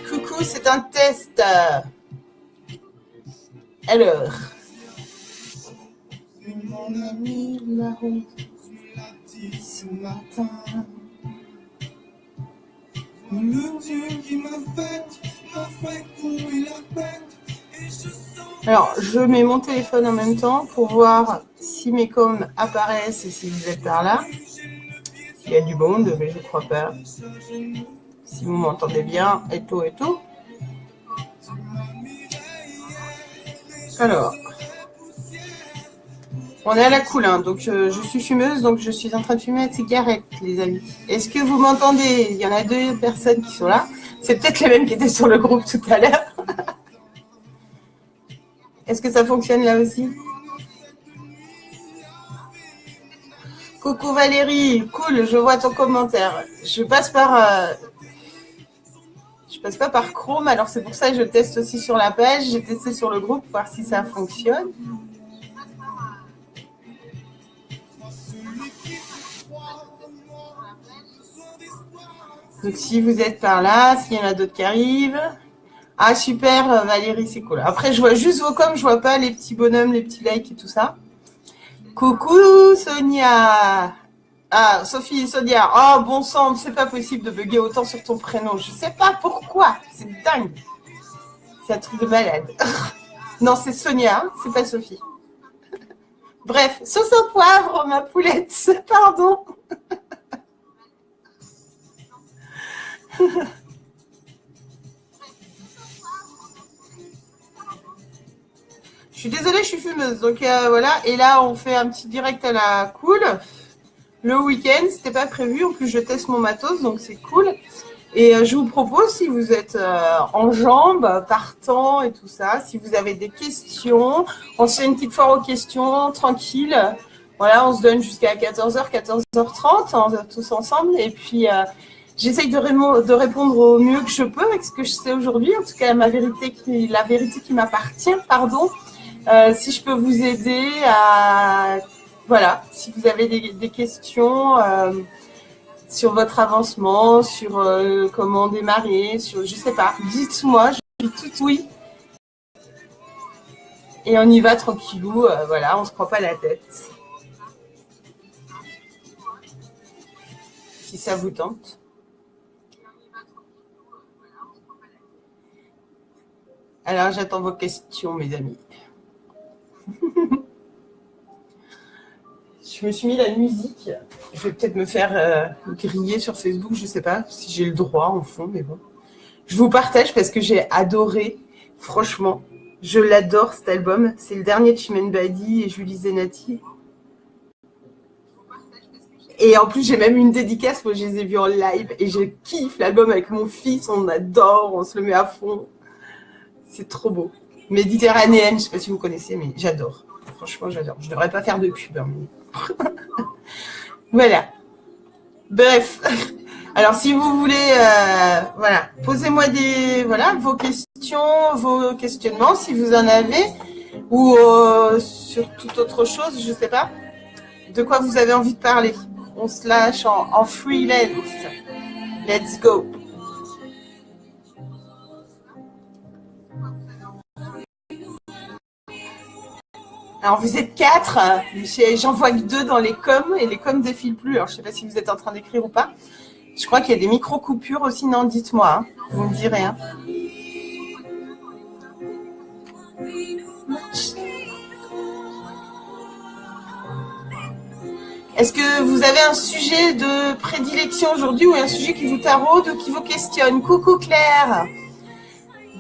Coucou, c'est un test. Alors. Mon ami m'a honte ce matin. Le Dieu qui m'a fait courir la tête. Alors, je mets mon téléphone en même temps pour voir si mes coms apparaissent et si vous êtes par là. Il y a du monde, mais je ne crois pas. Si vous m'entendez bien, et tout, et tout. Alors, on est à la cool, hein, donc je suis fumeuse, donc je suis en train de fumer une cigarette, les amis. Est-ce que vous m'entendez? Il y en a 2 personnes qui sont là. C'est peut-être les mêmes qui étaient sur le groupe tout à l'heure. Est-ce que ça fonctionne là aussi? Coucou Valérie, cool, je vois ton commentaire. Je passe pas par Chrome, alors c'est pour ça que je teste aussi sur la page. J'ai testé sur le groupe, voir si ça fonctionne. Donc si vous êtes par là, s'il y en a d'autres qui arrivent. Ah super Valérie, c'est cool. Après je vois juste vos coms, je vois pas les petits bonhommes, les petits likes et tout ça. Coucou Sonia. Ah Sophie, Sonia. Oh bon sang, c'est pas possible de bugger autant sur ton prénom. Je sais pas pourquoi, c'est dingue. C'est un truc de malade. Non, c'est Sonia, hein, c'est pas Sophie. Bref, sauce au poivre, ma poulette. Pardon. Je suis désolée, je suis fumeuse. Donc voilà, et là on fait un petit direct à la cool. Le week-end, c'était pas prévu. En plus, je teste mon matos, donc c'est cool. Et je vous propose, si vous êtes en jambes, partant et tout ça, si vous avez des questions, on se fait une petite foire aux questions, tranquille. Voilà, on se donne jusqu'à 14h, 14h30, tous ensemble. Et puis, j'essaye de répondre au mieux que je peux avec ce que je sais aujourd'hui. En tout cas, la vérité qui m'appartient, pardon. Si je peux vous aider à... Voilà, si vous avez des questions sur votre avancement, sur comment démarrer, sur je sais pas, dites-moi, je suis tout oui. Et on y va tranquillou, voilà, on se prend pas la tête. Si ça vous tente. Alors j'attends vos questions, mes amis. Je me suis mis la musique. Je vais peut-être me faire griller sur Facebook, je sais pas si j'ai le droit en fond, mais bon. Je vous partage parce que j'ai adoré, franchement. Je l'adore cet album. C'est le dernier de Chimène Badi et Julie Zenati. Et en plus, j'ai même une dédicace, moi je les ai vus en live et je kiffe l'album avec mon fils, on adore, on se le met à fond. C'est trop beau. Méditerranéenne, je sais pas si vous connaissez, mais j'adore. Franchement, j'adore. Je devrais pas faire de pub. Hein, mais... Voilà. Bref. Alors, si vous voulez, voilà, posez-moi vos questions, vos questionnements, si vous en avez, ou sur toute autre chose, je sais pas, de quoi vous avez envie de parler. On se lâche en freelance. Let's go. Alors, vous êtes 4, j'en vois que 2 dans les coms, et les coms défilent plus. Alors, je sais pas si vous êtes en train d'écrire ou pas. Je crois qu'il y a des micro-coupures aussi, non? Dites-moi, hein. Vous me direz. Hein. Est-ce que vous avez un sujet de prédilection aujourd'hui ou un sujet qui vous taraude ou qui vous questionne? Coucou Claire.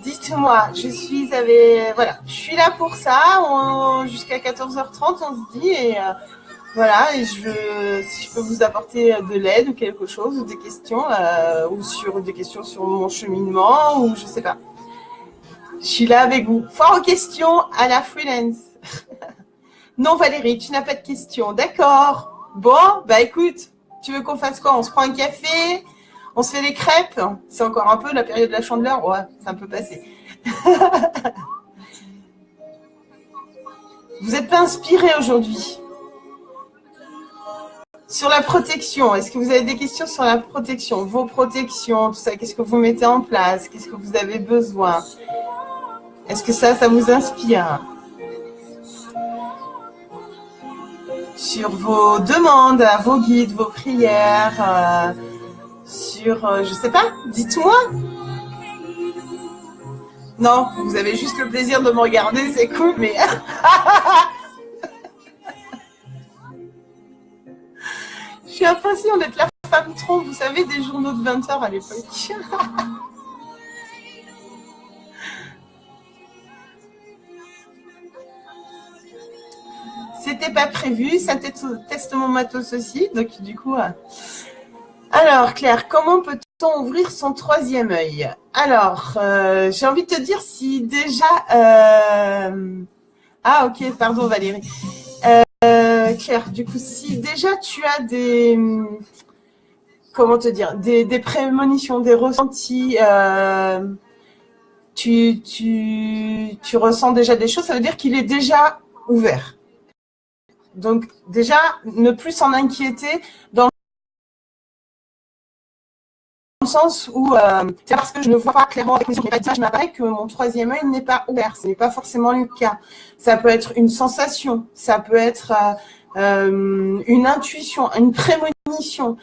Dites-moi, je suis là pour ça. Jusqu'à 14h30, on se dit et voilà. Et si je peux vous apporter de l'aide ou quelque chose, ou des questions ou sur des questions sur mon cheminement ou je sais pas. Je suis là avec vous. Foire aux questions à la freelance. Non Valérie, tu n'as pas de questions. D'accord. Bon, bah écoute, tu veux qu'on fasse quoi? On se prend un café? On se fait des crêpes? C'est encore un peu la période de la Chandeleur? Ouais, c'est un peu passé. Vous n'êtes pas inspiré aujourd'hui? Sur la protection, est-ce que vous avez des questions sur la protection? Vos protections, tout ça, qu'est-ce que vous mettez en place? Qu'est-ce que vous avez besoin? Est-ce que ça vous inspire? Sur vos demandes, vos guides, vos prières, je sais pas, dites-moi. Non, vous avez juste le plaisir de me regarder, c'est cool, mais... Je suis impression d'être la femme trompe, vous savez, des journaux de 20 heures à l'époque. C'était pas prévu, ça teste mon matos aussi, donc du coup... Alors, Claire, comment peut-on ouvrir son troisième œil? Alors, j'ai envie de te dire si déjà... Ah, ok, pardon Valérie. Claire, du coup, si déjà tu as des... Comment te dire? Des prémonitions, des ressentis, tu ressens déjà des choses, ça veut dire qu'il est déjà ouvert. Donc, déjà, ne plus s'en inquiéter dans le sens où c'est parce que je ne vois pas clairement avec mes yeux, je m'apparaît que mon troisième œil n'est pas ouvert. Ce n'est pas forcément le cas. Ça peut être une sensation, ça peut être une intuition, une prémonition.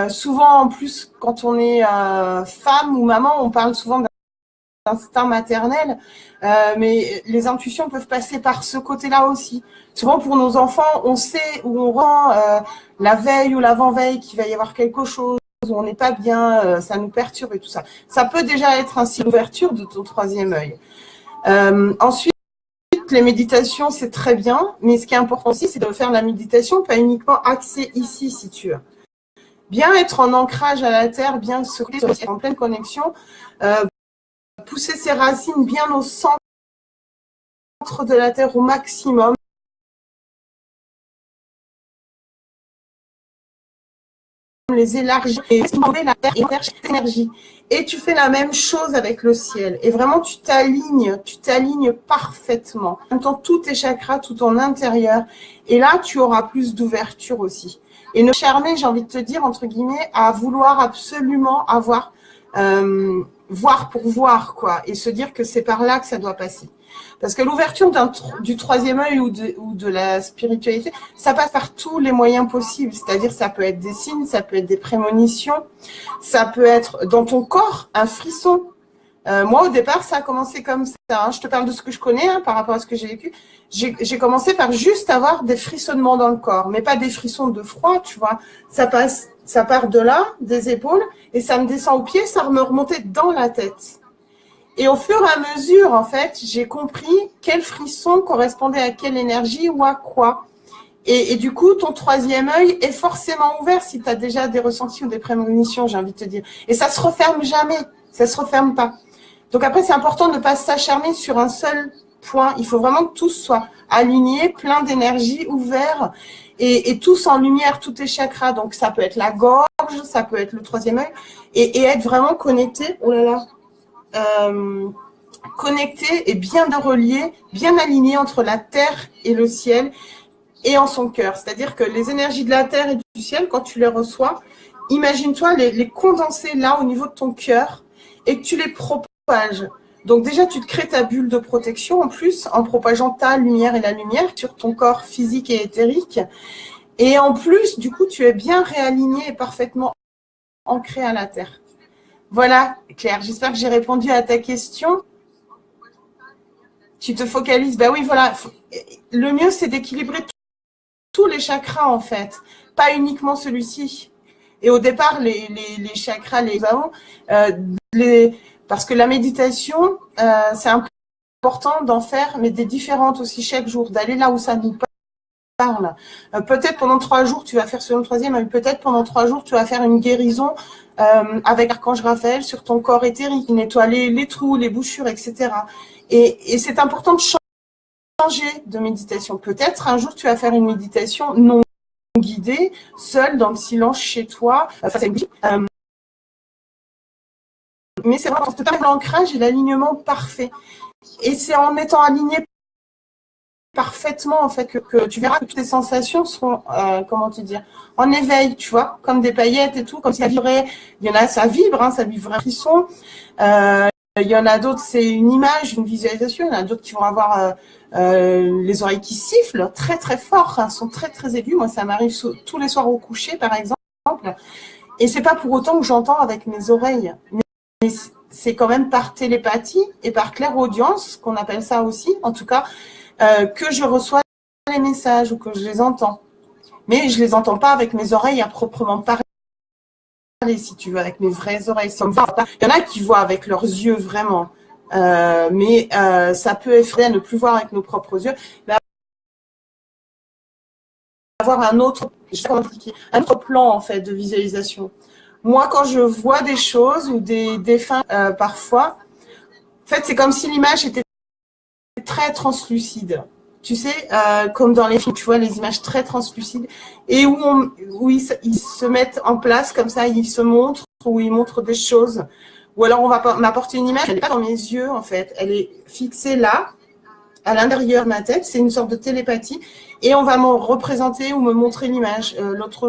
Souvent, en plus, quand on est femme ou maman, on parle souvent d'instinct maternel, mais les intuitions peuvent passer par ce côté-là aussi. Souvent, pour nos enfants, on sait où on rend la veille ou l'avant-veille qu'il va y avoir quelque chose, où on n'est pas bien, ça nous perturbe et tout ça. Ça peut déjà être un signe d'ouverture de ton troisième œil. Ensuite, les méditations, c'est très bien, mais ce qui est important aussi, c'est de faire la méditation, pas uniquement axée ici, si tu veux. Bien être en ancrage à la terre, bien se être en pleine connexion, pousser ses racines bien au centre de la terre au maximum. Les élargir et stimuler la terre et cette énergie. Et tu fais la même chose avec le ciel. Et vraiment, tu t'alignes parfaitement. En même temps, tous tes chakras, tout ton intérieur. Et là, tu auras plus d'ouverture aussi. Et ne charmer, j'ai envie de te dire, entre guillemets, à vouloir absolument avoir, voir pour voir, quoi. Et se dire que c'est par là que ça doit passer. Parce que l'ouverture du troisième œil ou de la spiritualité, ça passe par tous les moyens possibles. C'est-à-dire, ça peut être des signes, ça peut être des prémonitions, ça peut être dans ton corps, un frisson. Moi, au départ, ça a commencé comme ça. Hein. Je te parle de ce que je connais par rapport à ce que j'ai vécu. J'ai commencé par juste avoir des frissonnements dans le corps, mais pas des frissons de froid, tu vois. Ça part de là, des épaules, et ça me descend aux pieds, ça me remontait dans la tête. Et au fur et à mesure, en fait, j'ai compris quel frisson correspondait à quelle énergie ou à quoi. Et du coup, ton troisième œil est forcément ouvert si tu as déjà des ressentis ou des prémonitions, j'ai envie de te dire. Et ça se referme jamais, ça se referme pas. Donc après, c'est important de ne pas s'acharner sur un seul point. Il faut vraiment que tous soient alignés, plein d'énergie, ouverts, et tous en lumière, tous tes chakras. Donc ça peut être la gorge, ça peut être le troisième œil, et être vraiment connecté. Oh là là. Connecté et bien relié, bien aligné entre la terre et le ciel et en son cœur. C'est-à-dire que les énergies de la terre et du ciel, quand tu les reçois, imagine-toi les condenser là au niveau de ton cœur et que tu les propages. Donc déjà, tu te crées ta bulle de protection en plus en propageant ta lumière et la lumière sur ton corps physique et éthérique. Et en plus, du coup, tu es bien réaligné et parfaitement ancré à la terre. Voilà, Claire, j'espère que j'ai répondu à ta question. Tu te focalises, ben oui, voilà. Le mieux, c'est d'équilibrer tous les chakras, en fait, pas uniquement celui-ci. Et au départ, les chakras, les avons, parce que la méditation, c'est important d'en faire, mais des différentes aussi chaque jour, d'aller là où ça nous parle. Peut-être pendant 3 jours, tu vas faire sur le troisième, peut-être pendant 3 jours, tu vas faire une guérison avec Archange Raphaël sur ton corps éthérique, nettoyer les trous, les bouchures, etc. Et c'est important de changer de méditation. Peut-être un jour, tu vas faire une méditation non guidée, seule, dans le silence, chez toi, face à une bougie. Mais c'est vraiment pour te permettre l'ancrage et l'alignement parfait. Et c'est en étant aligné parfaitement en fait que tu verras que toutes tes sensations seront, comment te dire, en éveil, tu vois, comme des paillettes et tout, comme si ça vibrait. Il y en a, ça vibre, hein, ça vibre un frisson. Il y en a d'autres, c'est une image, une visualisation. Il y en a d'autres qui vont avoir les oreilles qui sifflent très très fort, hein, sont très très aiguës. Moi, ça m'arrive tous les soirs au coucher, par exemple. Et c'est pas pour autant que j'entends avec mes oreilles, mais c'est quand même par télépathie et par clairaudience, qu'on appelle ça aussi, en tout cas, que je reçois les messages ou que je les entends. Mais je les entends pas avec mes oreilles à proprement parler, si tu veux, avec mes vraies oreilles. Il y en a qui voient avec leurs yeux vraiment, mais ça peut effrayer à ne plus voir avec nos propres yeux, mais avoir un autre plan en fait de visualisation. Moi, quand je vois des choses ou des défunts, parfois, en fait, c'est comme si l'image était très translucide. Tu sais, comme dans les films, tu vois les images très translucides et où ils se mettent en place comme ça, ils se montrent, où ils montrent des choses. Ou alors on va m'apporter une image, elle n'est pas dans mes yeux en fait, elle est fixée là, à l'intérieur de ma tête, c'est une sorte de télépathie et on va me représenter ou me montrer l'image. L'autre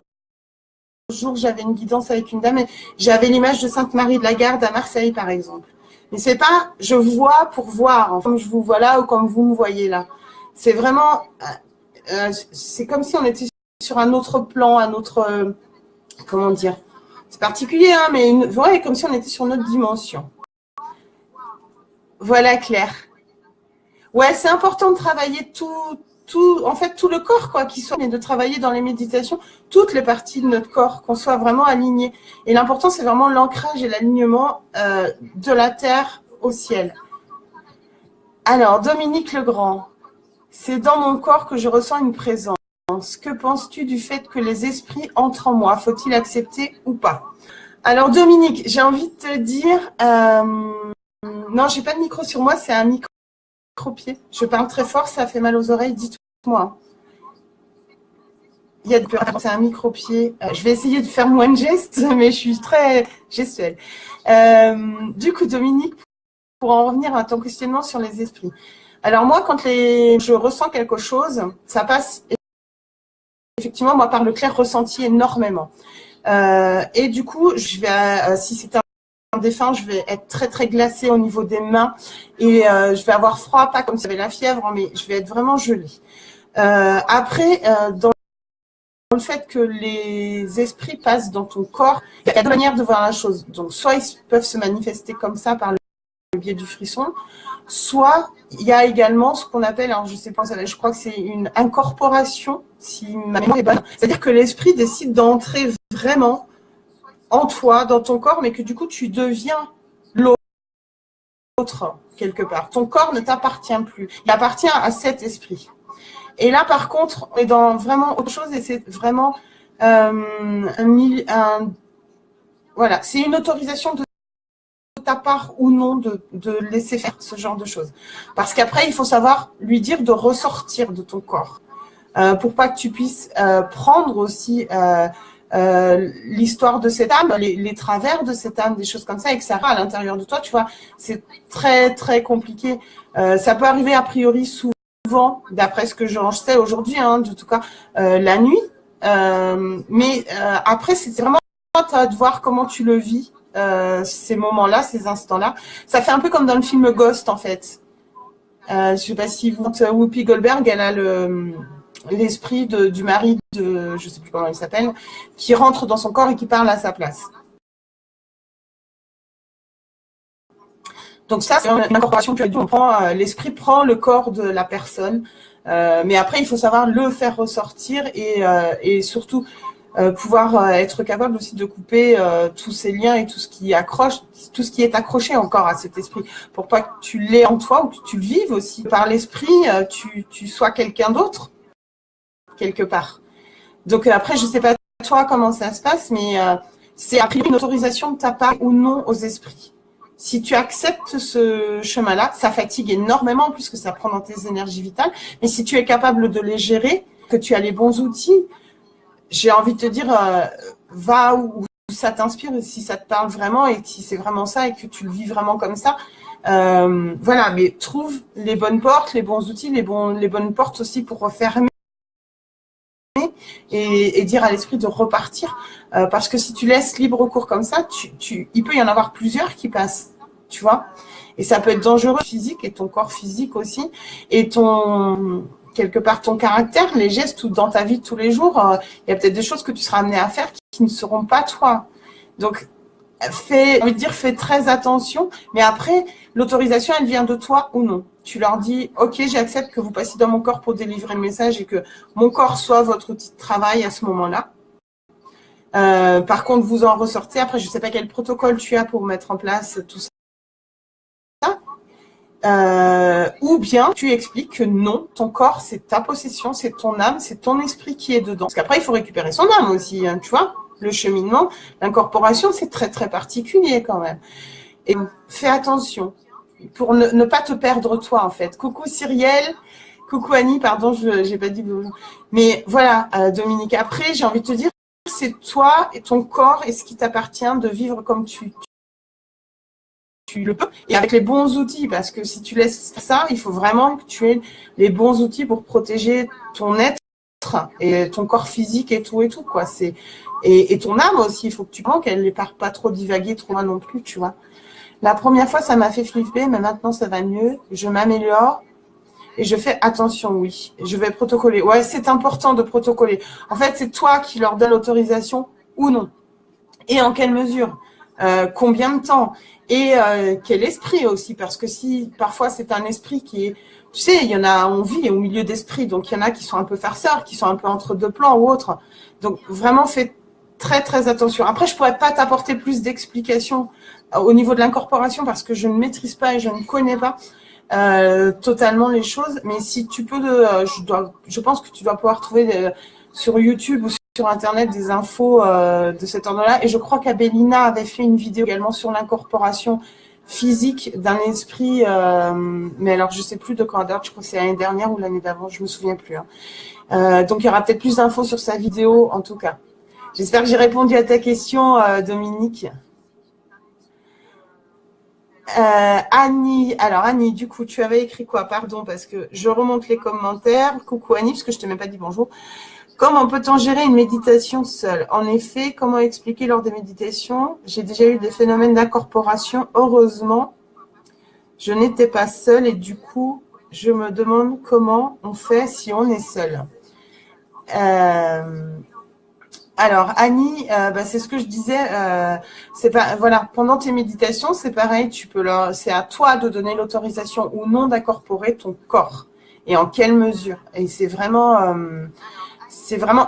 jour, j'avais une guidance avec une dame et j'avais l'image de Sainte-Marie de la Garde à Marseille par exemple. Mais c'est pas je vois pour voir, comme je vous vois là ou comme vous me voyez là. C'est vraiment, c'est comme si on était sur un autre plan, un autre, comment dire, c'est particulier, hein, mais ouais, comme si on était sur une autre dimension. Voilà, Claire. Ouais, c'est important de travailler en fait, tout le corps, quoi, qui soit, mais de travailler dans les méditations, toutes les parties de notre corps, qu'on soit vraiment aligné. Et l'important, c'est vraiment l'ancrage et l'alignement de la terre au ciel. Alors, Dominique Legrand. C'est dans mon corps que je ressens une présence. Que penses-tu du fait que les esprits entrent en moi? Faut-il accepter ou pas? Alors Dominique, j'ai envie de te dire, non, j'ai pas de micro sur moi, c'est un micro-pied. Je parle très fort, ça fait mal aux oreilles, dites-moi. Il y a de peur, c'est un micro-pied. Je vais essayer de faire moins de gestes, mais je suis très gestuelle. Du coup, Dominique, pour en revenir à ton questionnement sur les esprits. Alors moi, quand je ressens quelque chose, ça passe effectivement moi par le clair ressenti énormément. Et du coup, je vais, si c'est un défunt, je vais être très très glacée au niveau des mains et je vais avoir froid, pas comme si j'avais la fièvre, mais je vais être vraiment gelée. Après, dans le fait que les esprits passent dans ton corps, il y a deux manières de voir la chose. Donc, soit ils peuvent se manifester comme ça par le biais du frisson, soit il y a également ce qu'on appelle, alors je sais pas, je crois que c'est une incorporation, si ma mémoire est bonne. C'est-à-dire que l'esprit décide d'entrer vraiment en toi, dans ton corps, mais que du coup tu deviens l'autre quelque part. Ton corps ne t'appartient plus, il appartient à cet esprit. Et là, par contre, on est dans vraiment autre chose et c'est vraiment voilà, c'est une autorisation de ta part ou non de laisser faire ce genre de choses. Parce qu'après, il faut savoir lui dire de ressortir de ton corps pour pas que tu puisses prendre aussi l'histoire de cette âme, les travers de cette âme, des choses comme ça, etc. à l'intérieur de toi, tu vois, c'est très, très compliqué. Ça peut arriver a priori souvent, d'après ce que j'en sais aujourd'hui, hein, en tout cas, la nuit. Mais après, c'est vraiment à de voir comment tu le vis. Ces moments-là, ces instants-là. Ça fait un peu comme dans le film Ghost, en fait. Je sais pas si vous... Whoopi Goldberg, elle a l'esprit du mari de... Je sais plus comment il s'appelle, qui rentre dans son corps et qui parle à sa place. Donc ça, c'est une incorporation que l'esprit prend le corps de la personne. Mais après, il faut savoir le faire ressortir et surtout... pouvoir être capable aussi de couper tous ces liens et tout ce qui accroche, tout ce qui est accroché encore à cet esprit, pour pas que tu l'aies en toi ou que tu le vives aussi. Par l'esprit, tu sois quelqu'un d'autre, quelque part. Donc après, je sais pas toi comment ça se passe, mais c'est a priori une autorisation de ta part ou non aux esprits. Si tu acceptes ce chemin-là, ça fatigue énormément puisque ça prend dans tes énergies vitales, mais si tu es capable de les gérer, que tu as les bons outils, j'ai envie de te dire, va où ça t'inspire, si ça te parle vraiment et si c'est vraiment ça et que tu le vis vraiment comme ça, Voilà, mais trouve les bonnes portes, les bons outils, les bonnes portes aussi pour refermer et dire à l'esprit de repartir. Parce que si tu laisses libre cours comme ça, il peut y en avoir plusieurs qui passent, tu vois. Et ça peut être dangereux physique et ton corps physique aussi. Et quelque part ton caractère, les gestes ou dans ta vie de tous les jours, il y a peut-être des choses que tu seras amené à faire qui ne seront pas toi. Donc, fais très attention. Mais après, l'autorisation, elle vient de toi ou non. Tu leur dis, ok, j'accepte que vous passiez dans mon corps pour délivrer le message et que mon corps soit votre outil de travail à ce moment-là. Par contre, vous en ressortez. Après, je ne sais pas quel protocole tu as pour mettre en place tout ça. Ou bien tu expliques que non, ton corps, c'est ta possession, c'est ton âme, c'est ton esprit qui est dedans. Parce qu'après, il faut récupérer son âme aussi, hein, tu vois. Le cheminement, l'incorporation, c'est très, très particulier quand même. Et fais attention pour ne pas te perdre toi, en fait. Coucou Cyrielle, coucou Annie, pardon, je n'ai pas dit bonjour. Mais voilà, Dominique, après, j'ai envie de te dire, c'est toi et ton corps et ce qui t'appartient de vivre comme tu le peux, et avec les bons outils, parce que si tu laisses ça, il faut vraiment que tu aies les bons outils pour protéger ton être et ton corps physique et tout, quoi. Et ton âme aussi, il faut que tu penses qu'elle ne part pas trop divaguer trop loin non plus, tu vois. La première fois, ça m'a fait flipper, mais maintenant, ça va mieux. Je m'améliore et je fais attention, oui. Je vais protocoler. Ouais, c'est important de protocoler. En fait, c'est toi qui leur donne l'autorisation ou non. Et en quelle mesure, combien de temps et quel esprit aussi, parce que si parfois c'est un esprit qui est, tu sais, il y en a, on vit au milieu d'esprits, donc il y en a qui sont un peu farceurs, qui sont un peu entre deux plans ou autres. Donc vraiment fais très très attention. Après, je pourrais pas t'apporter plus d'explications au niveau de l'incorporation parce que je ne maîtrise pas et je ne connais pas totalement les choses. Mais si tu peux, je pense que tu dois pouvoir trouver sur YouTube ou sur Internet des infos de cet ordre-là. Et je crois qu'Abelina avait fait une vidéo également sur l'incorporation physique d'un esprit. Mais alors, je sais plus de quand date. Je crois que c'est l'année dernière ou l'année d'avant. Je me souviens plus. Hein. Donc, il y aura peut-être plus d'infos sur sa vidéo, en tout cas. J'espère que j'ai répondu à ta question, Dominique. Annie, alors Annie, du coup, tu avais écrit quoi? Pardon, parce que je remonte les commentaires. Coucou Annie, parce que je t'ai même pas dit bonjour. Comment peut-on gérer une méditation seule? En effet, comment expliquer lors des méditations? J'ai déjà eu des phénomènes d'incorporation. Heureusement, je n'étais pas seule et du coup, je me demande comment on fait si on est seul. Alors Annie, c'est ce que je disais. C'est pas voilà. Pendant tes méditations, c'est pareil. C'est à toi de donner l'autorisation ou non d'incorporer ton corps et en quelle mesure. Et c'est vraiment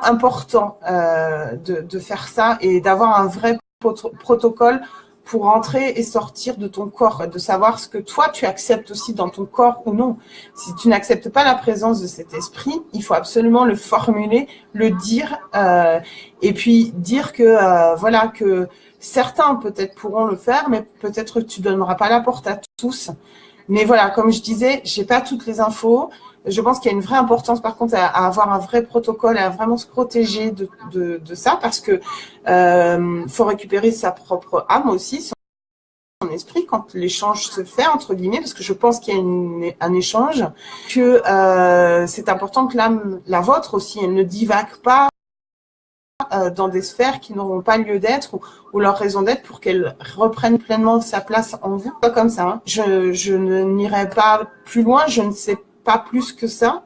important de faire ça et d'avoir un vrai protocole pour entrer et sortir de ton corps, de savoir ce que toi tu acceptes aussi dans ton corps ou non. Si tu n'acceptes pas la présence de cet esprit, il faut absolument le formuler, le dire, et puis dire que voilà, que certains peut-être pourront le faire, mais peut-être que tu donneras pas la porte à tous. Mais voilà, comme je disais, j'ai pas toutes les infos. Je pense qu'il y a une vraie importance, par contre, à avoir un vrai protocole, à vraiment se protéger de ça, parce que faut récupérer sa propre âme aussi, son esprit, quand l'échange se fait, entre guillemets, parce que je pense qu'il y a un échange, que c'est important que l'âme, la vôtre aussi, elle ne divague pas dans des sphères qui n'auront pas lieu d'être ou leur raison d'être pour qu'elle reprenne pleinement sa place en vous. Pas comme ça. Hein. Je n'irai pas plus loin, je ne sais pas plus que ça.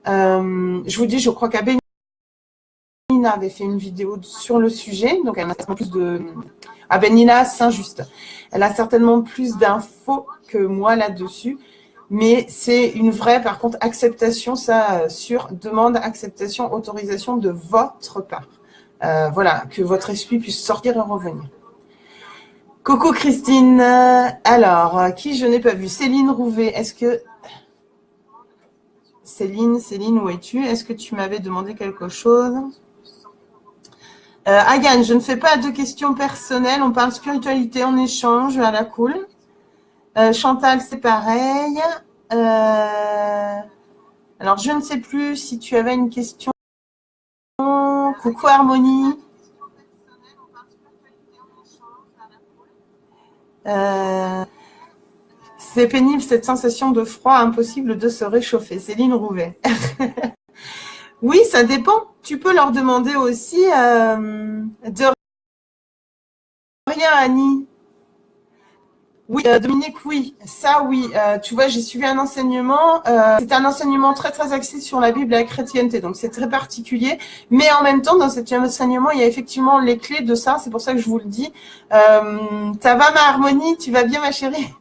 Je vous dis, je crois qu'Abelina avait fait une vidéo sur le sujet, donc elle a certainement plus de... Abelina Saint-Just. Elle a certainement plus d'infos que moi là-dessus, mais c'est une vraie, par contre, acceptation, ça, sur demande, acceptation, autorisation de votre part. Voilà, que votre esprit puisse sortir et revenir. Coucou Christine. Alors, qui je n'ai pas vu? Céline Rouvet. Est-ce que... Céline, où es-tu? Est-ce que tu m'avais demandé quelque chose? Agan, je ne fais pas de questions personnelles. On parle spiritualité, on échange à la cool. Chantal, c'est pareil. Alors, je ne sais plus si tu avais une question. Coucou Harmonie. C'est pénible cette sensation de froid, impossible de se réchauffer. Céline Rouvet. Oui, ça dépend. Tu peux leur demander aussi de rien, Annie. Oui, Dominique, oui, ça oui. Tu vois, j'ai suivi un enseignement. C'est un enseignement très très axé sur la Bible et la chrétienté, donc c'est très particulier. Mais en même temps, dans cet enseignement, il y a effectivement les clés de ça. C'est pour ça que je vous le dis. Ça va, ma harmonie? Tu vas bien, ma chérie?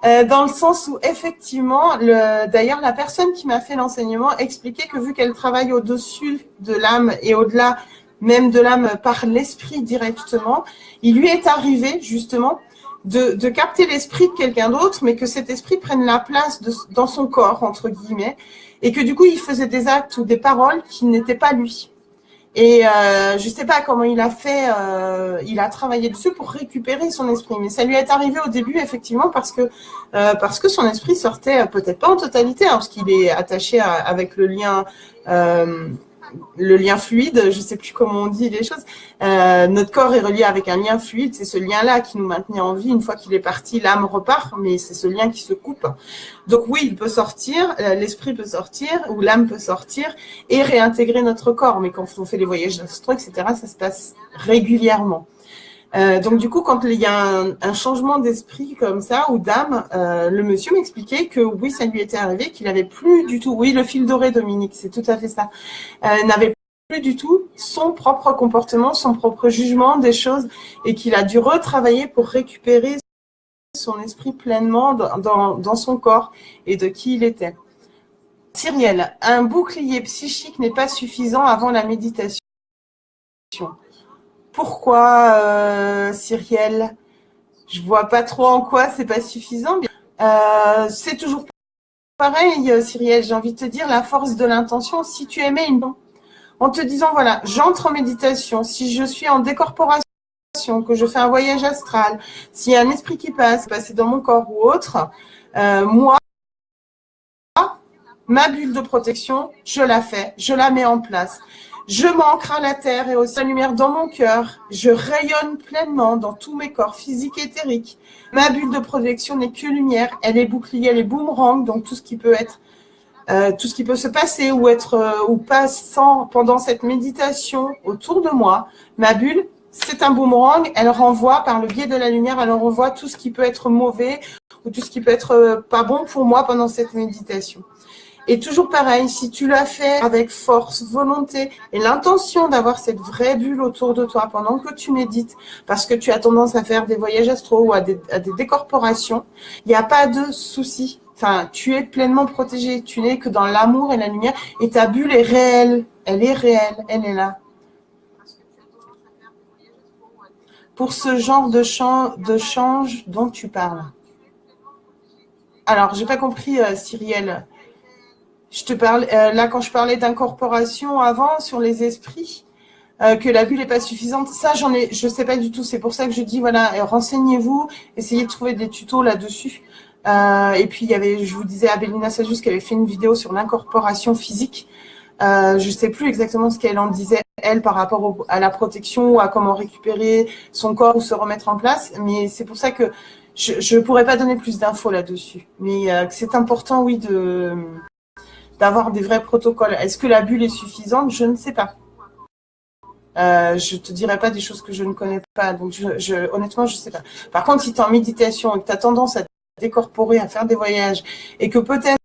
Dans le sens où effectivement, d'ailleurs, la personne qui m'a fait l'enseignement expliquait que vu qu'elle travaille au-dessus de l'âme et au-delà même de l'âme par l'esprit directement, il lui est arrivé justement de capter l'esprit de quelqu'un d'autre, mais que cet esprit prenne la place dans son corps, entre guillemets, et que du coup, il faisait des actes ou des paroles qui n'étaient pas lui. Et je sais pas comment il a fait, il a travaillé dessus pour récupérer son esprit. Mais ça lui est arrivé au début, effectivement, parce que son esprit sortait, peut-être pas en totalité, hein, parce qu'il est attaché avec le lien fluide, je sais plus comment on dit les choses. Notre corps est relié avec un lien fluide, c'est ce lien-là qui nous maintenait en vie. Une fois qu'il est parti, l'âme repart, mais c'est ce lien qui se coupe. Donc oui, il peut sortir, l'esprit peut sortir, ou l'âme peut sortir et réintégrer notre corps. Mais quand on fait les voyages astraux, etc., ça se passe régulièrement. Donc du coup, quand il y a un changement d'esprit comme ça ou d'âme, le monsieur m'expliquait que oui, ça lui était arrivé, qu'il avait plus du tout, oui, le fil doré, Dominique, c'est tout à fait ça, n'avait plus du tout son propre comportement, son propre jugement des choses, et qu'il a dû retravailler pour récupérer son esprit pleinement dans son corps et de qui il était. Cyrielle, un bouclier psychique n'est pas suffisant avant la méditation. Pourquoi, Cyrielle? Je vois pas trop en quoi c'est pas suffisant. C'est toujours pareil, Cyrielle, j'ai envie de te dire, la force de l'intention. Si tu aimais en te disant, voilà, j'entre en méditation, si je suis en décorporation, que je fais un voyage astral, s'il y a un esprit qui passe dans mon corps ou autre, moi, ma bulle de protection, je la fais, je la mets en place. Je m'ancre à la terre et au sa lumière dans mon cœur. Je rayonne pleinement dans tous mes corps physiques et éthériques. Ma bulle de protection n'est que lumière. Elle est bouclier, elle est boomerang, donc tout ce qui peut être, tout ce qui peut se passer ou être ou passant pendant cette méditation autour de moi. Ma bulle, c'est un boomerang. Elle renvoie par le biais de la lumière, elle renvoie tout ce qui peut être mauvais ou tout ce qui peut être pas bon pour moi pendant cette méditation. Et toujours pareil, si tu l'as fait avec force, volonté et l'intention d'avoir cette vraie bulle autour de toi pendant que tu médites, parce que tu as tendance à faire des voyages astraux ou à des décorporations, il n'y a pas de souci. Enfin, tu es pleinement protégé, tu n'es que dans l'amour et la lumière, et ta bulle est réelle, elle est là. Pour ce genre de change dont tu parles. Alors, j'ai pas compris, Cyrielle. Je te parle là quand je parlais d'incorporation avant sur les esprits, que la bulle n'est pas suffisante. Ça, je sais pas du tout. C'est pour ça que je dis voilà, renseignez-vous, essayez de trouver des tutos là-dessus. Et puis il y avait, je vous disais, Abelina Sajus qui avait fait une vidéo sur l'incorporation physique. Je sais plus exactement ce qu'elle en disait elle par rapport à la protection ou à comment récupérer son corps ou se remettre en place. Mais c'est pour ça que je pourrais pas donner plus d'infos là-dessus. Mais c'est important, oui, d'avoir des vrais protocoles. Est-ce que la bulle est suffisante? Je ne sais pas. Je te dirai pas des choses que je ne connais pas. Donc, honnêtement, je sais pas. Par contre, si tu es en méditation et que tu as tendance à décorporer, à faire des voyages, et que peut-être,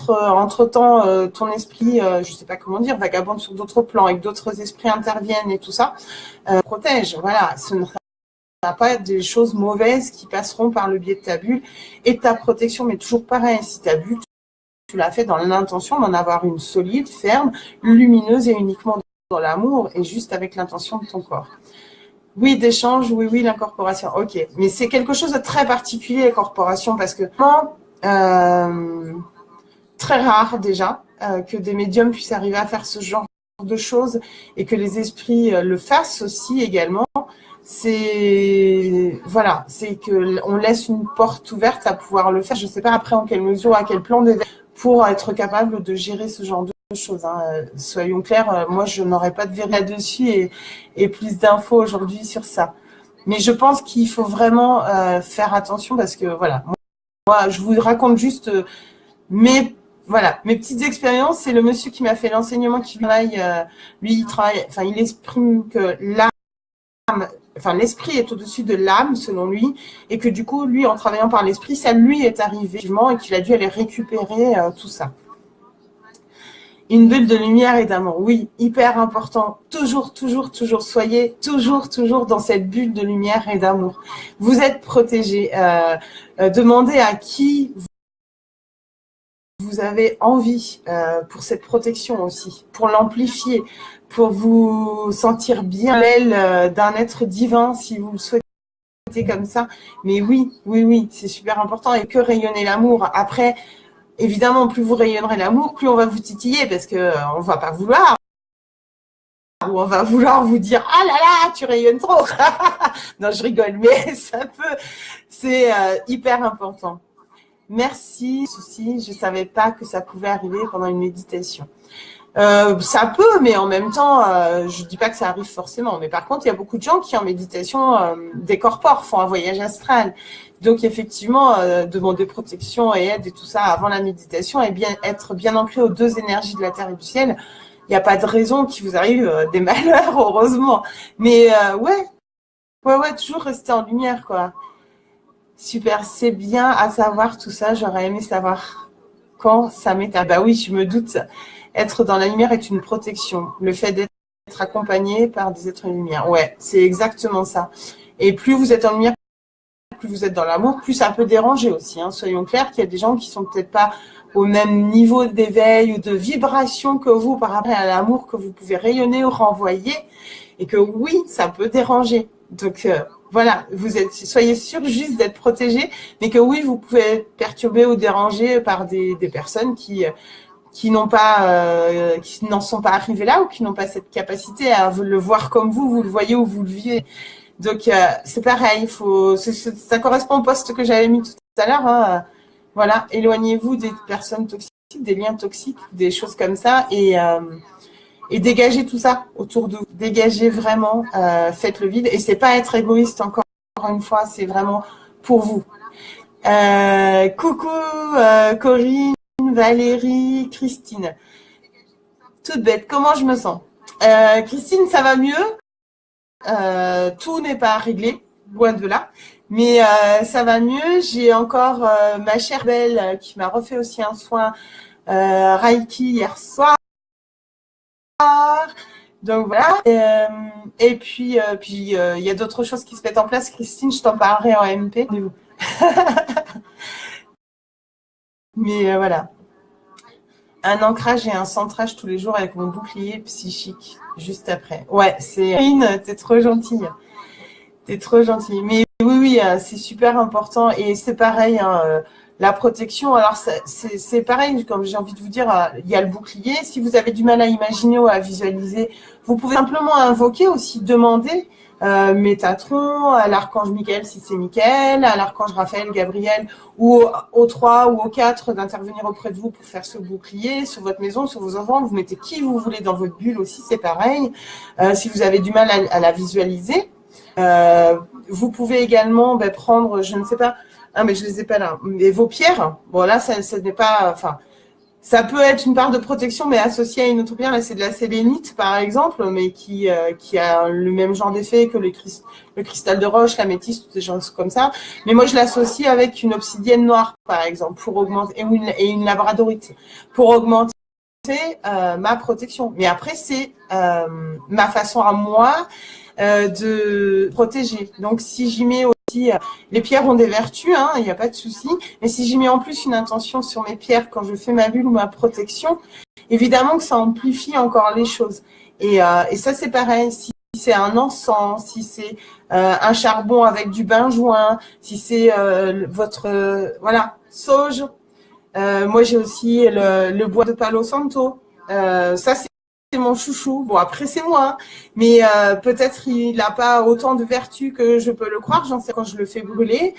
entre-temps, ton esprit, je sais pas comment dire, vagabonde sur d'autres plans et que d'autres esprits interviennent et tout ça, protège. Voilà, ce ne sera pas des choses mauvaises qui passeront par le biais de ta bulle et de ta protection. Mais toujours pareil, si ta bulle, tu l'as fait dans l'intention d'en avoir une solide, ferme, lumineuse et uniquement dans l'amour et juste avec l'intention de ton corps. Oui, d'échange, oui, l'incorporation. Ok, mais c'est quelque chose de très particulier, l'incorporation, parce que très rare déjà que des médiums puissent arriver à faire ce genre de choses et que les esprits le fassent aussi également. C'est voilà, c'est que on laisse une porte ouverte à pouvoir le faire. Je ne sais pas après en quelle mesure, à quel plan d'éveil pour être capable de gérer ce genre de choses. Hein. Soyons clairs, moi je n'aurais pas de vérité là-dessus et plus d'infos aujourd'hui sur ça. Mais je pense qu'il faut vraiment faire attention parce que voilà. moi, je vous raconte juste mes petites expériences. C'est le monsieur qui m'a fait l'enseignement qui travaille, lui, il travaille, enfin, il exprime que l'esprit est au-dessus de l'âme, selon lui, et que du coup, lui, en travaillant par l'esprit, ça lui est arrivé, et qu'il a dû aller récupérer tout ça. Une bulle de lumière et d'amour, oui, hyper important. Toujours, toujours, toujours, soyez toujours, toujours dans cette bulle de lumière et d'amour. Vous êtes protégés. Demandez à qui vous avez envie pour cette protection aussi, pour l'amplifier, pour vous sentir bien l'aile d'un être divin si vous le souhaitez comme ça. Mais oui, oui, oui, c'est super important. Et que rayonner l'amour. Après, évidemment, plus vous rayonnerez l'amour, plus on va vous titiller parce que on va pas vouloir. Ou on va vouloir vous dire « Ah là là, tu rayonnes trop !» Non, je rigole, mais ça peut. C'est hyper important. Merci, souci. Je savais pas que ça pouvait arriver pendant une méditation. Ça peut, mais en même temps, je dis pas que ça arrive forcément. Mais par contre, il y a beaucoup de gens qui en méditation décorporent, font un voyage astral. Donc effectivement, demander protection et aide et tout ça avant la méditation et être bien ancré aux deux énergies de la terre et du ciel. Il n'y a pas de raison qu'il vous arrive des malheurs, heureusement. Mais ouais, toujours rester en lumière, quoi. Super, c'est bien à savoir tout ça. J'aurais aimé savoir quand ça m'est arrivé. Bah oui, je me doute. Être dans la lumière est une protection. Le fait d'être accompagné par des êtres de lumière. Ouais, c'est exactement ça. Et plus vous êtes en lumière, plus vous êtes dans l'amour, plus ça peut déranger aussi. Hein. Soyons clairs qu'il y a des gens qui sont peut-être pas au même niveau d'éveil ou de vibration que vous par rapport à l'amour que vous pouvez rayonner ou renvoyer. Et que oui, ça peut déranger. Donc voilà, soyez sûr juste d'être protégé, mais que oui, vous pouvez être perturbé ou dérangé par des personnes qui n'ont pas, qui n'en sont pas arrivés là ou qui n'ont pas cette capacité à le voir comme vous le voyez ou vous le vivez. Donc c'est pareil, ça correspond au poste que j'avais mis tout à l'heure. Hein. Voilà, éloignez-vous des personnes toxiques, des liens toxiques, des choses comme ça, et dégagez tout ça autour de vous. Dégagez vraiment, faites le vide. Et c'est pas être égoïste encore une fois, c'est vraiment pour vous. Coucou Corinne, Valérie, Christine. Toute bête, comment je me sens? Christine, ça va mieux. Tout n'est pas réglé, loin de là. Mais ça va mieux. J'ai encore ma chère belle qui m'a refait aussi un soin Reiki hier soir. Donc voilà. Et puis il y a d'autres choses qui se mettent en place. Christine, je t'en parlerai en MP. Mais voilà. Un ancrage et un centrage tous les jours avec mon bouclier psychique juste après. Ouais, c'est Karine, t'es trop gentille. T'es trop gentille. Mais oui, c'est super important. Et c'est pareil, hein, la protection. Alors, c'est pareil, comme j'ai envie de vous dire, il y a le bouclier. Si vous avez du mal à imaginer ou à visualiser, vous pouvez simplement invoquer aussi, demander Métatron, à l'archange Michael si c'est Michael, à l'archange Raphaël, Gabriel, ou aux 3 ou aux 4 d'intervenir auprès de vous pour faire ce bouclier sur votre maison, sur vos enfants. Vous mettez qui vous voulez dans votre bulle aussi, c'est pareil. Si vous avez du mal à la visualiser, vous pouvez également prendre, je ne sais pas, mais je les ai pas là, mais vos pierres. Bon là, ça n'est pas, enfin, ça peut être une part de protection, mais associée à une autre pierre. Là, c'est de la sélénite, par exemple, mais qui a le même genre d'effet que le cristal de roche, l'améthyste, des choses comme ça. Mais moi, je l'associe avec une obsidienne noire, par exemple, pour augmenter, et une labradorite, pour augmenter ma protection. Mais après, c'est ma façon à moi de protéger. Donc, si j'y mets aussi, les pierres ont des vertus, hein, il n'y a pas de souci. Mais si j'y mets en plus une intention sur mes pierres quand je fais ma bulle ou ma protection, évidemment que ça amplifie encore les choses. Et ça, c'est pareil. Si c'est un encens, si c'est un charbon avec du benjoin, si c'est votre sauge. Moi, j'ai aussi le bois de Palo Santo. Ça, c'est mon chouchou. Bon, après, c'est moi. Hein. Mais peut-être il n'a pas autant de vertus que je peux le croire. J'en sais quand je le fais brûler,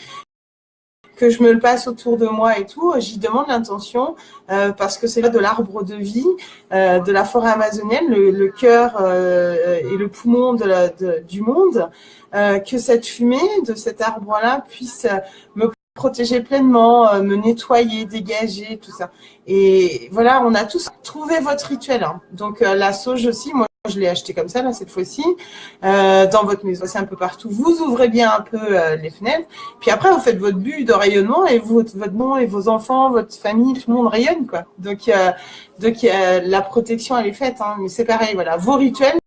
que je me le passe autour de moi et tout. J'y demande l'intention parce que c'est là de l'arbre de vie, de la forêt amazonienne, le cœur et le poumon du monde. Que cette fumée de cet arbre-là puisse me protéger pleinement, me nettoyer, dégager, tout ça. Et voilà, on a tous trouvé votre rituel. Hein. Donc la sauge aussi, moi je l'ai acheté comme ça là cette fois-ci. Dans votre maison, c'est un peu partout. Vous ouvrez bien un peu les fenêtres. Puis après, vous faites votre bulle de rayonnement et votre nom et vos enfants, votre famille, tout le monde rayonne quoi. Donc la protection elle est faite. Hein. Mais c'est pareil, voilà, vos rituels.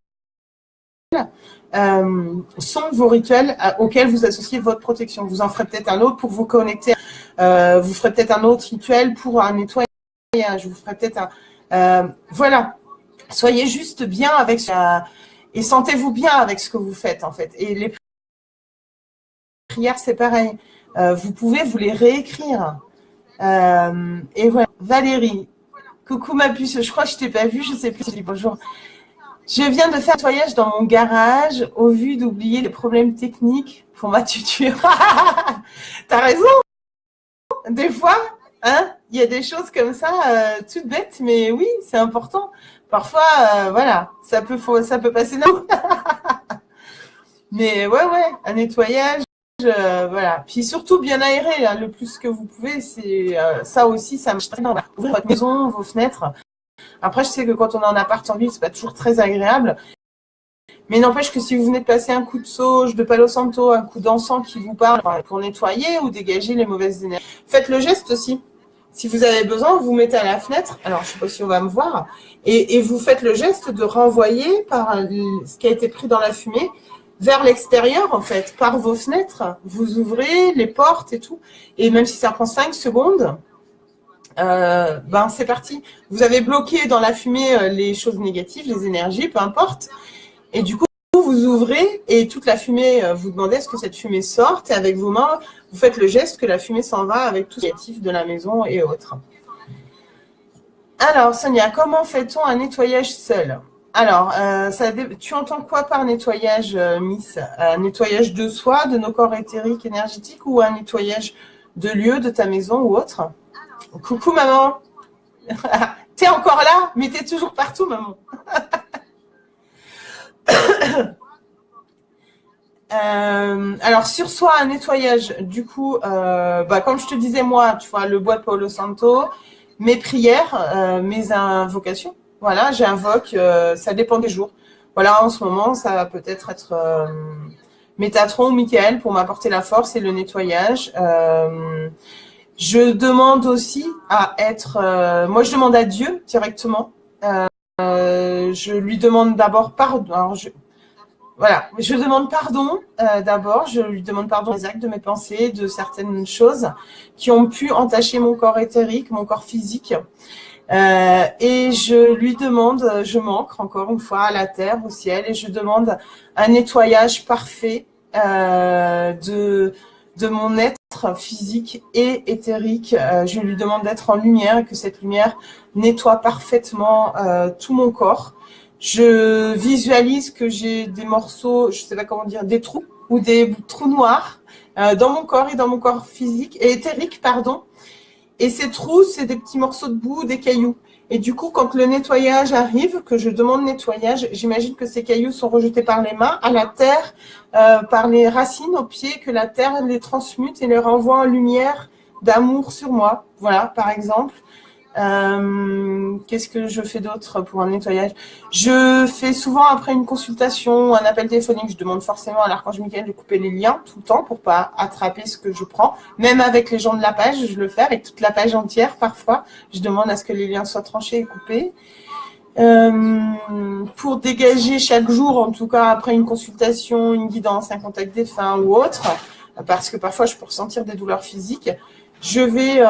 Sont vos rituels auxquels vous associez votre protection. Vous en ferez peut-être un autre pour vous connecter. Vous ferez peut-être un autre rituel pour un nettoyage. Vous ferez peut-être un... voilà. Soyez juste bien avec ça et sentez-vous bien avec ce que vous faites en fait. Et les prières, c'est pareil. Vous pouvez vous les réécrire. Et voilà. Valérie, coucou ma puce. Je crois que je t'ai pas vue. Je sais plus. Je dis bonjour. Je viens de faire un nettoyage dans mon garage au vu d'oublier les problèmes techniques pour ma tuture. T'as raison. Des fois, hein, il y a des choses comme ça, toutes bêtes, mais oui, c'est important. Parfois, voilà, ça peut passer là. Mais ouais, un nettoyage, voilà. Puis surtout bien aéré, hein, le plus que vous pouvez. C'est ça aussi, ça marche très bien. Ouvrir votre maison, vos fenêtres. Après, je sais que quand on est en appart en ville, c'est pas toujours très agréable. Mais n'empêche que si vous venez de passer un coup de sauge, de Palo Santo, un coup d'encens qui vous parle pour nettoyer ou dégager les mauvaises énergies, faites le geste aussi. Si vous avez besoin, vous mettez à la fenêtre. Alors, je ne sais pas si on va me voir. Et vous faites le geste de renvoyer par ce qui a été pris dans la fumée vers l'extérieur, en fait, par vos fenêtres. Vous ouvrez les portes et tout. Et même si ça prend 5 secondes, ben c'est parti. Vous avez bloqué dans la fumée les choses négatives, les énergies, peu importe. Et du coup, vous ouvrez et toute la fumée, vous demandez est-ce que cette fumée sorte et avec vos mains, vous faites le geste que la fumée s'en va avec tout ce négatif de la maison et autres. Alors, Sonia, comment fait-on un nettoyage seul? Alors, tu entends quoi par nettoyage, Miss? Un nettoyage de soi, de nos corps éthériques, énergétiques ou un nettoyage de lieu, de ta maison ou autre? Coucou, maman. T'es encore là, mais t'es toujours partout, maman. Alors sur soi un nettoyage du coup comme je te disais moi tu vois le bois de Palo Santo, mes prières, mes invocations, voilà j'invoque, ça dépend des jours, voilà en ce moment ça va peut-être être Métatron ou Michael pour m'apporter la force et le nettoyage. Je demande aussi à être moi je demande à Dieu directement, je lui demande d'abord pardon. Alors, voilà, je demande pardon d'abord, je lui demande pardon des actes, de mes pensées, de certaines choses qui ont pu entacher mon corps éthérique, mon corps physique. Et je lui demande, je m'ancre encore une fois à la terre, au ciel, et je demande un nettoyage parfait de mon être physique et éthérique. Je lui demande d'être en lumière et que cette lumière nettoie parfaitement tout mon corps. Je visualise que j'ai des morceaux, je sais pas comment dire, des trous ou des trous noirs dans mon corps et dans mon corps physique et éthérique, pardon. Et ces trous, c'est des petits morceaux de boue, des cailloux. Et du coup, quand le nettoyage arrive, que je demande nettoyage, j'imagine que ces cailloux sont rejetés par les mains à la terre, par les racines aux pieds, que la terre les transmute et les renvoie en lumière d'amour sur moi. Voilà, par exemple. Qu'est-ce que je fais d'autre pour un nettoyage? Je fais souvent après une consultation, un appel téléphonique, je demande forcément à l'archange Michael de couper les liens tout le temps pour pas attraper ce que je prends. Même avec les gens de la page, je le fais avec toute la page entière parfois. Je demande à ce que les liens soient tranchés et coupés. Pour dégager chaque jour, en tout cas après une consultation, une guidance, un contact défunt ou autre, parce que parfois je peux ressentir des douleurs physiques. Je vais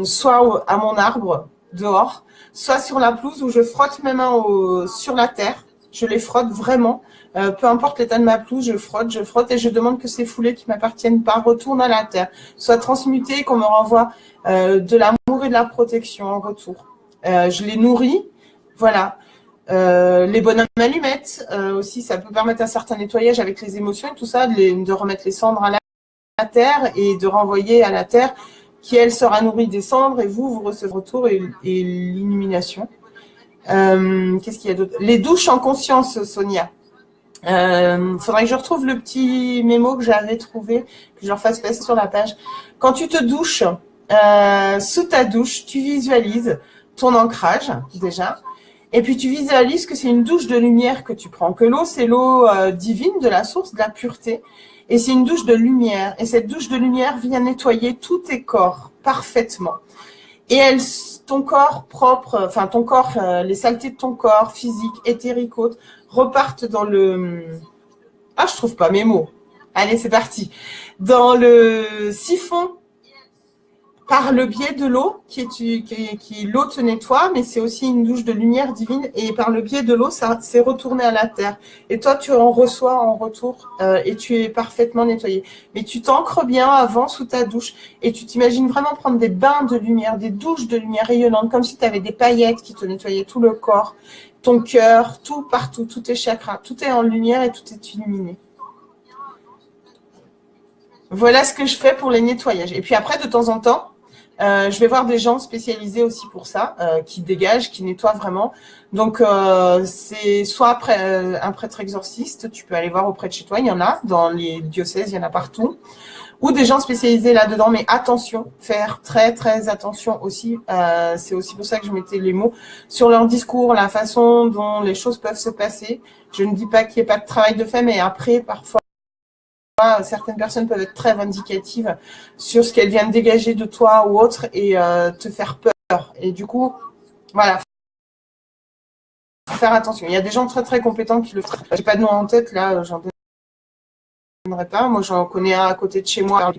soit à mon arbre dehors, soit sur la pelouse où je frotte mes mains sur la terre. Je les frotte vraiment. Peu importe l'état de ma pelouse, je frotte et je demande que ces foulées qui m'appartiennent pas retournent à la terre, soient transmutées, qu'on me renvoie de l'amour et de la protection en retour. Je les nourris, voilà. Les bonhommes allumettes aussi, ça peut permettre un certain nettoyage avec les émotions et tout ça, de remettre les cendres à la terre et de renvoyer à la terre qui, elle, sera nourrie des cendres et vous recevez le retour et l'illumination. Qu'est-ce qu'il y a d'autre? Les douches en conscience, Sonia. Faudrait que je retrouve le petit mémo que j'avais trouvé, que je leur fasse passer sur la page. Quand tu te douches, sous ta douche, tu visualises ton ancrage déjà. Et puis tu visualises que c'est une douche de lumière que tu prends, que l'eau, c'est l'eau divine de la source, de la pureté. Et c'est une douche de lumière. Et cette douche de lumière vient nettoyer tous tes corps parfaitement. Et ton corps propre, enfin ton corps, les saletés de ton corps, physique, éthérique, autres, repartent dans le... Ah, je trouve pas mes mots. Allez, c'est parti. Dans le siphon, par le biais de l'eau, qui l'eau te nettoie, mais c'est aussi une douche de lumière divine. Et par le biais de l'eau, ça s'est retourné à la terre. Et toi, tu en reçois en retour et tu es parfaitement nettoyé. Mais tu t'ancres bien avant sous ta douche et tu t'imagines vraiment prendre des bains de lumière, des douches de lumière rayonnantes, comme si tu avais des paillettes qui te nettoyaient tout le corps, ton cœur, tout partout, tous tes chakras. Tout est en lumière et tout est illuminé. Voilà ce que je fais pour les nettoyages. Et puis après, de temps en temps, je vais voir des gens spécialisés aussi pour ça, qui dégagent, qui nettoient vraiment. Donc, c'est soit après un prêtre exorciste, tu peux aller voir auprès de chez toi, il y en a, dans les diocèses, il y en a partout, ou des gens spécialisés là-dedans. Mais attention, faire très, très attention aussi. C'est aussi pour ça que je mettais les mots sur leur discours, la façon dont les choses peuvent se passer. Je ne dis pas qu'il n'y ait pas de travail de fait, mais après, parfois, certaines personnes peuvent être très vindicatives sur ce qu'elles viennent dégager de toi ou autre et te faire peur. Et du coup, voilà, faut faire attention. Il y a des gens très très compétents qui le font. J'ai pas de nom en tête là, j'en donnerai pas. Moi, j'en connais un à côté de chez moi.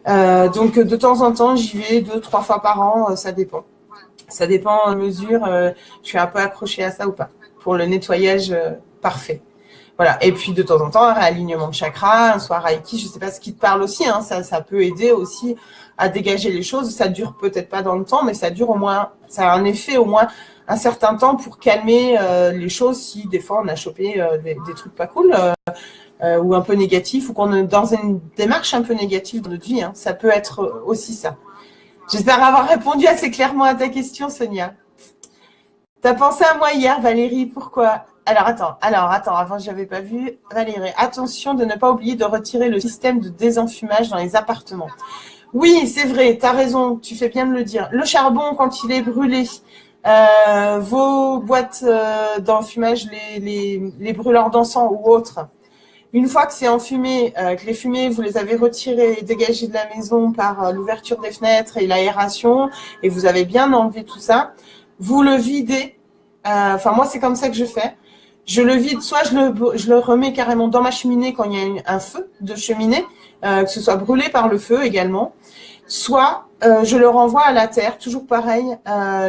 Donc, de temps en temps, j'y vais 2-3 fois par an. Ça dépend. Ça dépend en mesure. Je suis un peu accrochée à ça ou pas pour le nettoyage parfait. Voilà. Et puis, de temps en temps, un réalignement de chakra, un soir Reiki, je ne sais pas ce qui te parle aussi. Hein, ça peut aider aussi à dégager les choses. Ça dure peut-être pas dans le temps, mais ça dure au moins, ça a un effet au moins un certain temps pour calmer les choses si des fois on a chopé des trucs pas cool ou un peu négatifs ou qu'on est dans une démarche un peu négative de notre vie. Hein. Ça peut être aussi ça. J'espère avoir répondu assez clairement à ta question, Sonia. T'as pensé à moi hier, Valérie, pourquoi? Alors, attends, avant, je n'avais pas vu. Valérie, attention de ne pas oublier de retirer le système de désenfumage dans les appartements. Oui, c'est vrai, tu as raison, tu fais bien de le dire. Le charbon, quand il est brûlé, vos boîtes d'enfumage, les brûleurs d'encens ou autres, une fois que c'est enfumé, que les fumées, vous les avez retirées et dégagées de la maison par l'ouverture des fenêtres et l'aération, et vous avez bien enlevé tout ça, vous le videz. Enfin, moi, c'est comme ça que je fais. Je le vide, soit je le remets carrément dans ma cheminée quand il y a un feu de cheminée, que ce soit brûlé par le feu également, soit je le renvoie à la terre, toujours pareil,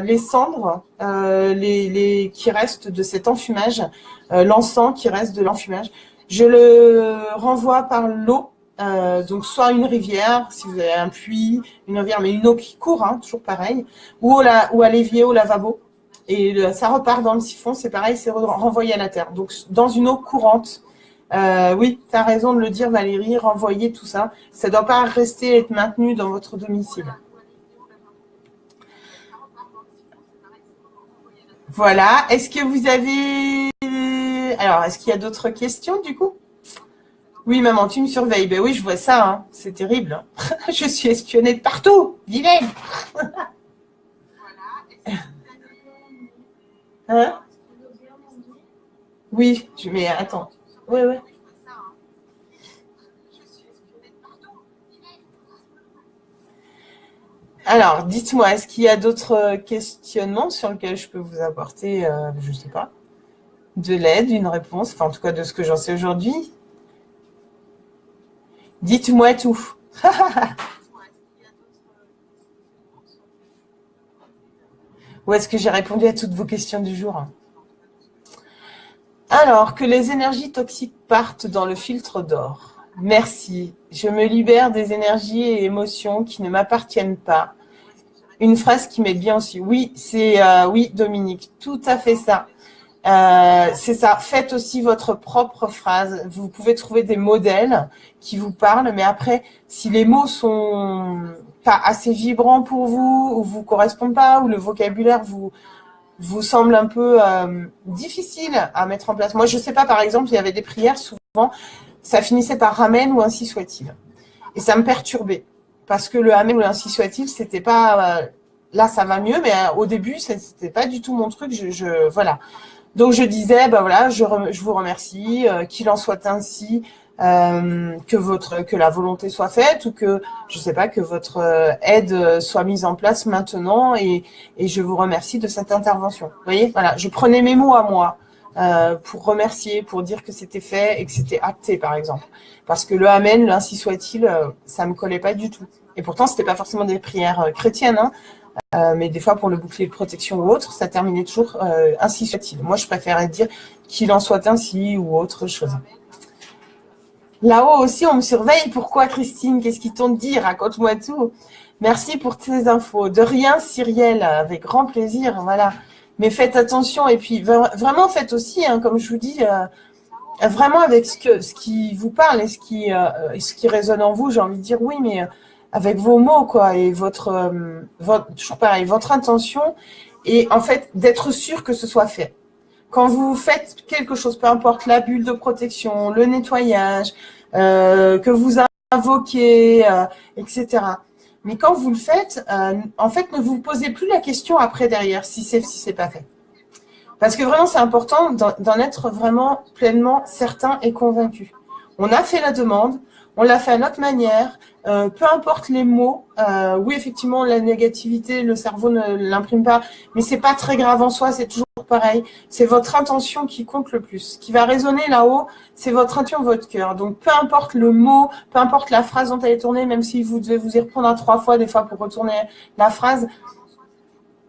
les cendres qui restent de cet enfumage, l'encens qui reste de l'enfumage, je le renvoie par l'eau, donc soit une rivière, si vous avez un puits, une rivière, mais une eau qui court, hein, toujours pareil, ou à l'évier, au lavabo. Et ça repart dans le siphon, c'est pareil, c'est renvoyé à la terre. Donc, dans une eau courante. Oui, tu as raison de le dire, Valérie, renvoyer tout ça. Ça ne doit pas rester être maintenu dans votre domicile. Voilà. Est-ce que vous avez... Alors, est-ce qu'il y a d'autres questions, du coup? Oui, maman, tu me surveilles. Ben oui, je vois ça. Hein. C'est terrible. Je suis espionnée de partout. Vilaine. Hein? Oui, mais attends. Oui, oui. Alors, dites-moi, est-ce qu'il y a d'autres questionnements sur lesquels je peux vous apporter, je ne sais pas, de l'aide, une réponse, enfin en tout cas de ce que j'en sais aujourd'hui? Dites-moi tout. Ou est-ce que j'ai répondu à toutes vos questions du jour? Alors, que les énergies toxiques partent dans le filtre d'or. Merci. Je me libère des énergies et émotions qui ne m'appartiennent pas. Une phrase qui m'est bien aussi. Oui, c'est oui, Dominique, tout à fait ça. C'est ça. Faites aussi votre propre phrase. Vous pouvez trouver des modèles qui vous parlent, mais après, si les mots sont pas assez vibrants pour vous, ou vous correspondent pas, ou le vocabulaire vous semble un peu difficile à mettre en place. Moi, je sais pas, par exemple, il y avait des prières, souvent, ça finissait par Amen ou ainsi soit-il. Et ça me perturbait. Parce que le Amen ou ainsi soit-il, c'était pas... là, ça va mieux, mais au début, c'était pas du tout mon truc. Voilà. Donc, je disais, ben voilà, je vous remercie, qu'il en soit ainsi, que la volonté soit faite, ou que, je sais pas, que votre aide soit mise en place maintenant, et je vous remercie de cette intervention. Vous voyez, voilà, je prenais mes mots à moi pour remercier, pour dire que c'était fait et que c'était acté, par exemple. Parce que le Amen, le ainsi soit-il, ça me collait pas du tout. Et pourtant, c'était pas forcément des prières chrétiennes, hein. Mais des fois, pour le bouclier de protection ou autre, ça terminait toujours ainsi soit-il. Moi, je préférais dire qu'il en soit ainsi ou autre chose. Là-haut aussi, on me surveille. Pourquoi, Christine? Qu'est-ce qu'ils t'ont dit? Raconte-moi tout. Merci pour tes infos. De rien, Cyrielle, avec grand plaisir. Voilà. Mais faites attention. Et puis, vraiment, faites aussi, hein, comme je vous dis, vraiment avec ce qui vous parle et ce qui résonne en vous. J'ai envie de dire oui, mais avec vos mots, quoi, et toujours pareil, votre intention, et en fait, d'être sûr que ce soit fait. Quand vous faites quelque chose, peu importe la bulle de protection, le nettoyage, que vous invoquez, etc. Mais quand vous le faites, en fait, ne vous posez plus la question après derrière si c'est pas fait. Parce que vraiment, c'est important d'en être vraiment pleinement certain et convaincu. On a fait la demande, on l'a fait à notre manière, peu importe les mots. Oui, effectivement, la négativité, le cerveau ne l'imprime pas, mais c'est pas très grave en soi, c'est toujours pareil. C'est votre intention qui compte le plus. Ce qui va résonner là-haut, c'est votre intention, votre cœur. Donc, peu importe le mot, peu importe la phrase dont elle est tournée, même si vous devez vous y reprendre à 3 fois des fois pour retourner la phrase,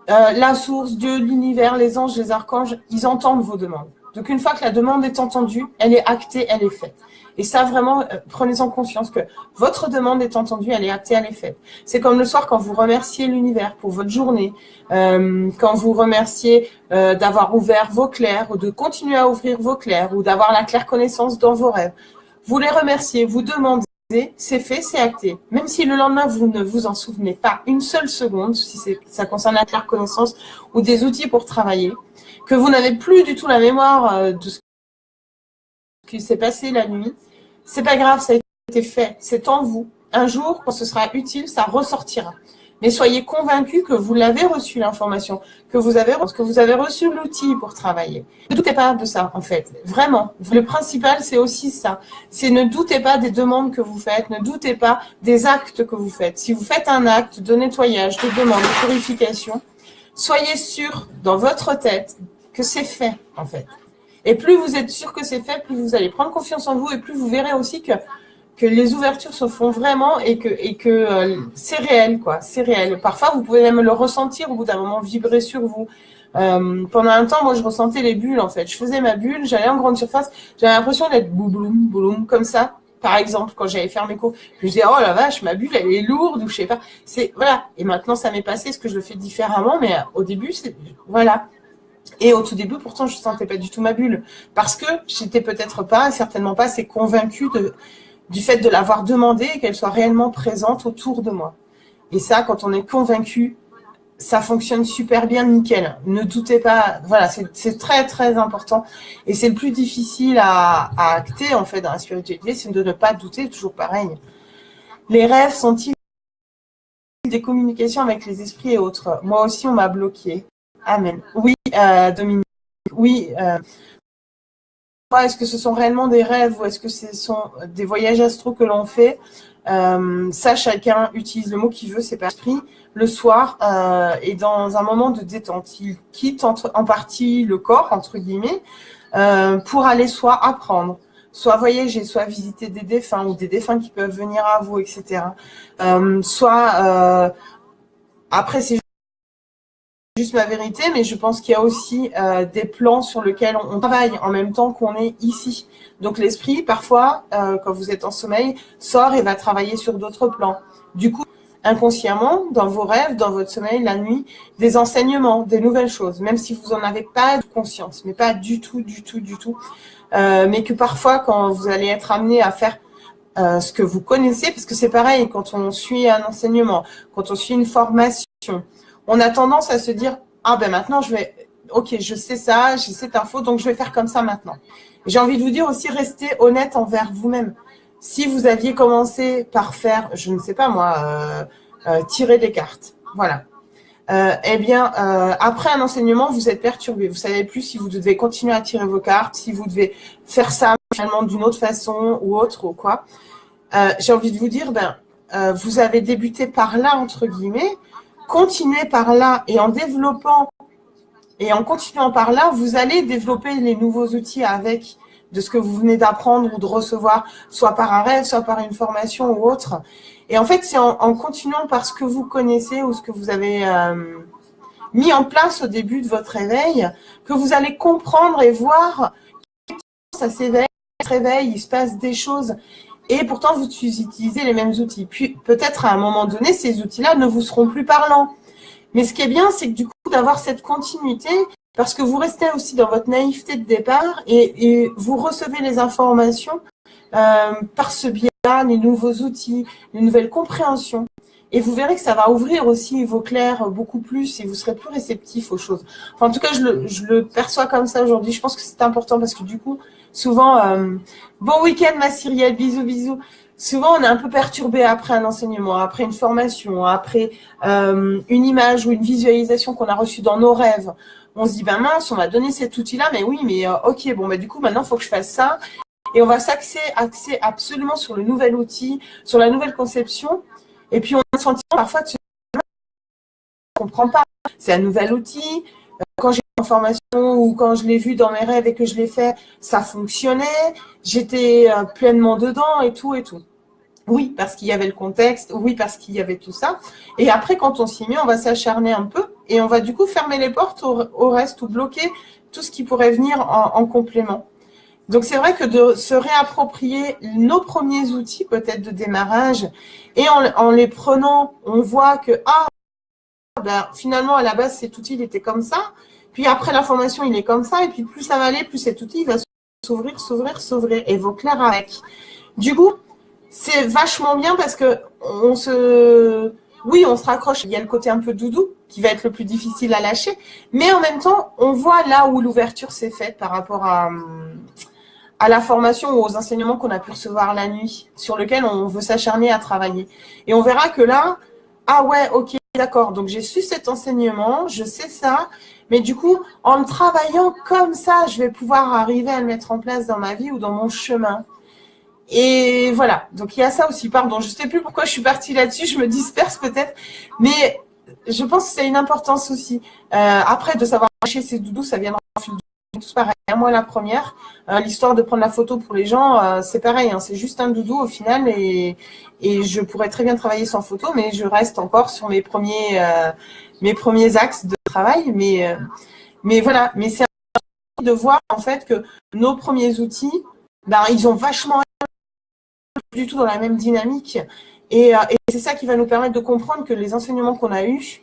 la source, Dieu, l'univers, les anges, les archanges, ils entendent vos demandes. Donc, une fois que la demande est entendue, elle est actée, elle est faite. Et ça, vraiment, prenez-en conscience que votre demande est entendue, elle est actée, elle est faite. C'est comme le soir quand vous remerciez l'univers pour votre journée, quand vous remerciez d'avoir ouvert vos clairs, ou de continuer à ouvrir vos clairs, ou d'avoir la claire connaissance dans vos rêves. Vous les remerciez, vous demandez, c'est fait, c'est acté. Même si le lendemain, vous ne vous en souvenez pas une seule seconde, si ça concerne la claire connaissance ou des outils pour travailler, que vous n'avez plus du tout la mémoire de ce qui s'est passé la nuit, c'est pas grave, ça a été fait, c'est en vous. Un jour, quand ce sera utile, ça ressortira. Mais soyez convaincus que vous l'avez reçu, l'information, que vous avez reçu l'outil pour travailler. Ne doutez pas de ça, en fait. Vraiment. Le principal, c'est aussi ça. C'est ne doutez pas des demandes que vous faites, ne doutez pas des actes que vous faites. Si vous faites un acte de nettoyage, de demande, de purification, soyez sûr dans votre tête que c'est fait, en fait. Et plus vous êtes sûr que c'est fait, plus vous allez prendre confiance en vous et plus vous verrez aussi que les ouvertures se font vraiment et que c'est réel, quoi. C'est réel. Parfois, vous pouvez même le ressentir au bout d'un moment, vibrer sur vous. Pendant un temps, moi, je ressentais les bulles, en fait. Je faisais ma bulle, j'allais en grande surface, j'avais l'impression d'être boum, boum, comme ça. Par exemple, quand j'avais fait mes cours, je me disais, oh la vache, ma bulle, elle est lourde, ou je sais pas. Voilà. Et maintenant, ça m'est passé, ce que je le fais différemment, mais au début, voilà. Et au tout début, pourtant, je sentais pas du tout ma bulle. Parce que j'étais certainement pas assez convaincue du fait de l'avoir demandé et qu'elle soit réellement présente autour de moi. Et ça, quand on est convaincu, ça fonctionne super bien, nickel. Ne doutez pas, voilà, c'est très, très important. Et c'est le plus difficile à acter, en fait, dans la spiritualité, c'est de ne pas douter, toujours pareil. Les rêves sont-ils des communications avec les esprits et autres? Moi aussi, on m'a bloqué. Amen. Oui, Dominique. Oui, est-ce que ce sont réellement des rêves ou est-ce que ce sont des voyages astraux que l'on fait? Ça, chacun utilise le mot qu'il veut, c'est pas esprit. Le soir, et dans un moment de détente, il quitte en partie le corps, entre guillemets, pour aller soit apprendre, soit voyager, soit visiter des défunts ou des défunts qui peuvent venir à vous, etc. Après, c'est juste ma vérité, mais je pense qu'il y a aussi des plans sur lesquels on travaille en même temps qu'on est ici. Donc l'esprit, parfois, quand vous êtes en sommeil, sort et va travailler sur d'autres plans. Du coup, inconsciemment, dans vos rêves, dans votre sommeil, la nuit, des enseignements, des nouvelles choses, même si vous n'en avez pas de conscience, mais pas du tout, mais que parfois, quand vous allez être amené à faire ce que vous connaissez, parce que c'est pareil, quand on suit un enseignement, quand on suit une formation, on a tendance à se dire, ah ben maintenant je vais ok, je sais ça, j'ai cette info, donc je vais faire comme ça maintenant. J'ai envie de vous dire aussi, restez honnête envers vous-même. Si vous aviez commencé par faire, je ne sais pas moi, tirer des cartes, voilà. Eh bien, après un enseignement, vous êtes perturbé. Vous savez plus si vous devez continuer à tirer vos cartes, si vous devez faire ça finalement d'une autre façon ou autre ou quoi. J'ai envie de vous dire, vous avez débuté par là, entre guillemets, continuez par là et en développant et en continuant par là, vous allez développer les nouveaux outils avec de ce que vous venez d'apprendre ou de recevoir, soit par un rêve, soit par une formation ou autre. Et en fait, c'est en continuant par ce que vous connaissez ou ce que vous avez mis en place au début de votre réveil que vous allez comprendre et voir ça s'éveille, ça se réveille, il se passe des choses. Et pourtant, vous utilisez les mêmes outils. Puis, peut-être à un moment donné, ces outils-là ne vous seront plus parlants. Mais ce qui est bien, c'est que du coup, d'avoir cette continuité, parce que vous restez aussi dans votre naïveté de départ et vous recevez les informations par ce biais-là, les nouveaux outils, les nouvelles compréhensions. Et vous verrez que ça va ouvrir aussi vos clairs beaucoup plus et vous serez plus réceptif aux choses. Enfin, en tout cas, je le perçois comme ça aujourd'hui. Je pense que c'est important parce que du coup, souvent, bon week-end ma Cyrielle, bisous, bisous. Souvent, on est un peu perturbé après un enseignement, après une formation, après une image ou une visualisation qu'on a reçue dans nos rêves. On se dit, ben mince, on m'a donné cet outil-là, mais oui, mais ok, bon, du coup, maintenant, il faut que je fasse ça. Et on va s'axer absolument sur le nouvel outil, sur la nouvelle conception. Et puis, on a le sentiment parfois de se dire, je ne comprends pas. C'est un nouvel outil. Quand j'ai une formation ou quand je l'ai vu dans mes rêves et que je l'ai fait, ça fonctionnait. J'étais pleinement dedans et tout et tout. Oui, parce qu'il y avait le contexte. Oui, parce qu'il y avait tout ça. Et après, quand on s'y met, on va s'acharner un peu et on va du coup fermer les portes au reste ou bloquer tout ce qui pourrait venir en complément. Donc, c'est vrai que de se réapproprier nos premiers outils, peut-être de démarrage, et en les prenant, on voit que, finalement, à la base, cet outil, il était comme ça. Puis après la formation, il est comme ça. Et puis, plus ça va aller, plus cet outil, il va s'ouvrir, s'ouvrir, s'ouvrir. Et vos clairs avec. Du coup, c'est vachement bien parce que oui, on se raccroche. Il y a le côté un peu doudou qui va être le plus difficile à lâcher. Mais en même temps, on voit là où l'ouverture s'est faite par rapport à la formation ou aux enseignements qu'on a pu recevoir la nuit, sur lequel on veut s'acharner à travailler. Et on verra que là, ah ouais, ok, d'accord, donc j'ai su cet enseignement, je sais ça, mais du coup, en le travaillant comme ça, je vais pouvoir arriver à le mettre en place dans ma vie ou dans mon chemin. Et voilà, donc il y a ça aussi, pardon, je ne sais plus pourquoi je suis partie là-dessus, je me disperse peut-être, mais je pense que c'est une importance aussi. Après, de savoir lâcher ses doudous, ça viendra en fil tous pareil. Moi, la première, l'histoire de prendre la photo pour les gens, c'est pareil. Hein, c'est juste un doudou au final et je pourrais très bien travailler sans photo, mais je reste encore sur mes premiers axes de travail. Mais voilà, mais c'est important de voir en fait que nos premiers outils, ils ont vachement du tout dans la même dynamique et c'est ça qui va nous permettre de comprendre que les enseignements qu'on a eus,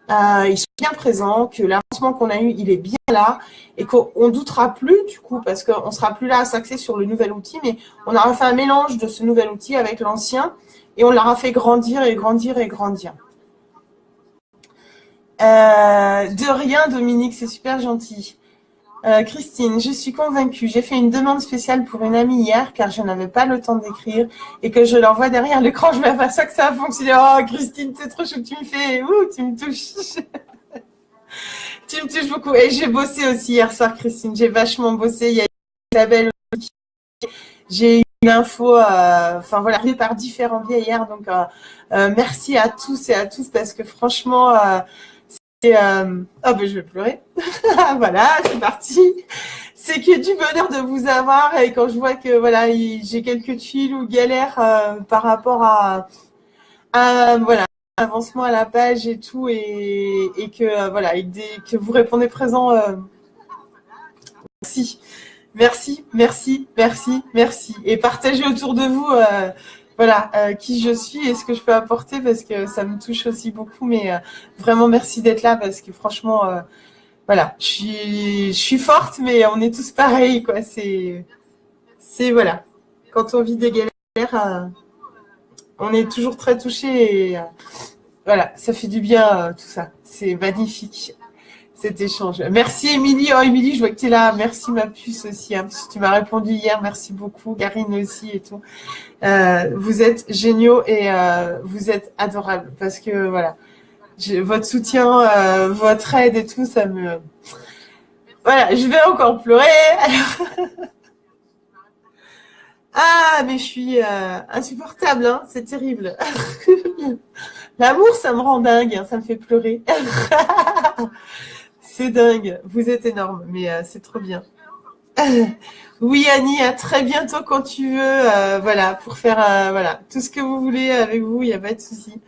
ils sont bien présents, que l'avancement qu'on a eu, il est bien là et qu'on ne doutera plus du coup parce qu'on ne sera plus là à s'axer sur le nouvel outil, mais on aura fait un mélange de ce nouvel outil avec l'ancien et on l'aura fait grandir et grandir et grandir. De rien, Dominique, c'est super gentil. Christine, je suis convaincue. J'ai fait une demande spéciale pour une amie hier car je n'avais pas le temps d'écrire et que je l'envoie derrière l'écran. Je m'aperçois que ça a fonctionné. Oh, Christine, c'est trop chou que tu me fais. Ouh, tu me touches. Tu me touches beaucoup. Et j'ai bossé aussi hier soir, Christine. J'ai vachement bossé. Il y a Isabelle. J'ai eu une info, arrivée par différents biais hier. Donc, merci à tous et à tous parce que franchement, je vais pleurer. Voilà, c'est parti. C'est que du bonheur de vous avoir et quand je vois que voilà, j'ai quelques tuiles ou galères par rapport à avancement à la page et tout et que que vous répondez présent. Merci. Et partagez autour de vous qui je suis et ce que je peux apporter parce que ça me touche aussi beaucoup. Mais vraiment, merci d'être là parce que franchement, je suis forte, mais on est tous pareils, quoi. C'est voilà. Quand on vit des galères, on est toujours très touchés et voilà, ça fait du bien tout ça. C'est magnifique. cet échange. Merci Émilie. Oh Émilie, je vois que tu es là. Merci ma puce aussi. Hein, parce que tu m'as répondu hier. Merci beaucoup. Karine aussi et tout. Vous êtes géniaux et vous êtes adorables. Parce que voilà, votre soutien, votre aide et tout, ça me... Voilà, je vais encore pleurer. Ah, mais je suis insupportable, hein, c'est terrible. L'amour, ça me rend dingue, hein, ça me fait pleurer. C'est dingue, vous êtes énorme, mais c'est trop bien. Oui, Annie, à très bientôt quand tu veux, voilà, pour faire voilà, tout ce que vous voulez avec vous, il n'y a pas de souci.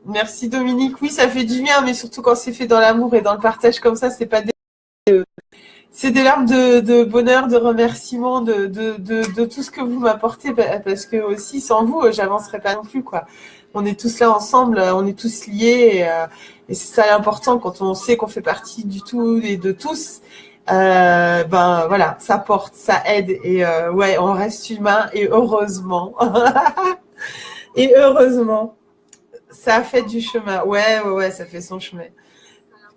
Merci Dominique. Oui, ça fait du bien, mais surtout quand c'est fait dans l'amour et dans le partage comme ça, c'est des larmes de bonheur, de remerciement, de tout ce que vous m'apportez, parce que aussi sans vous, j'avancerais pas non plus, quoi. On est tous là ensemble, on est tous liés, et c'est ça l'important quand on sait qu'on fait partie du tout et de tous. Ben voilà, ça porte, ça aide, et ouais, on reste humain, et heureusement, et heureusement, ça a fait du chemin. Ouais, ça fait son chemin.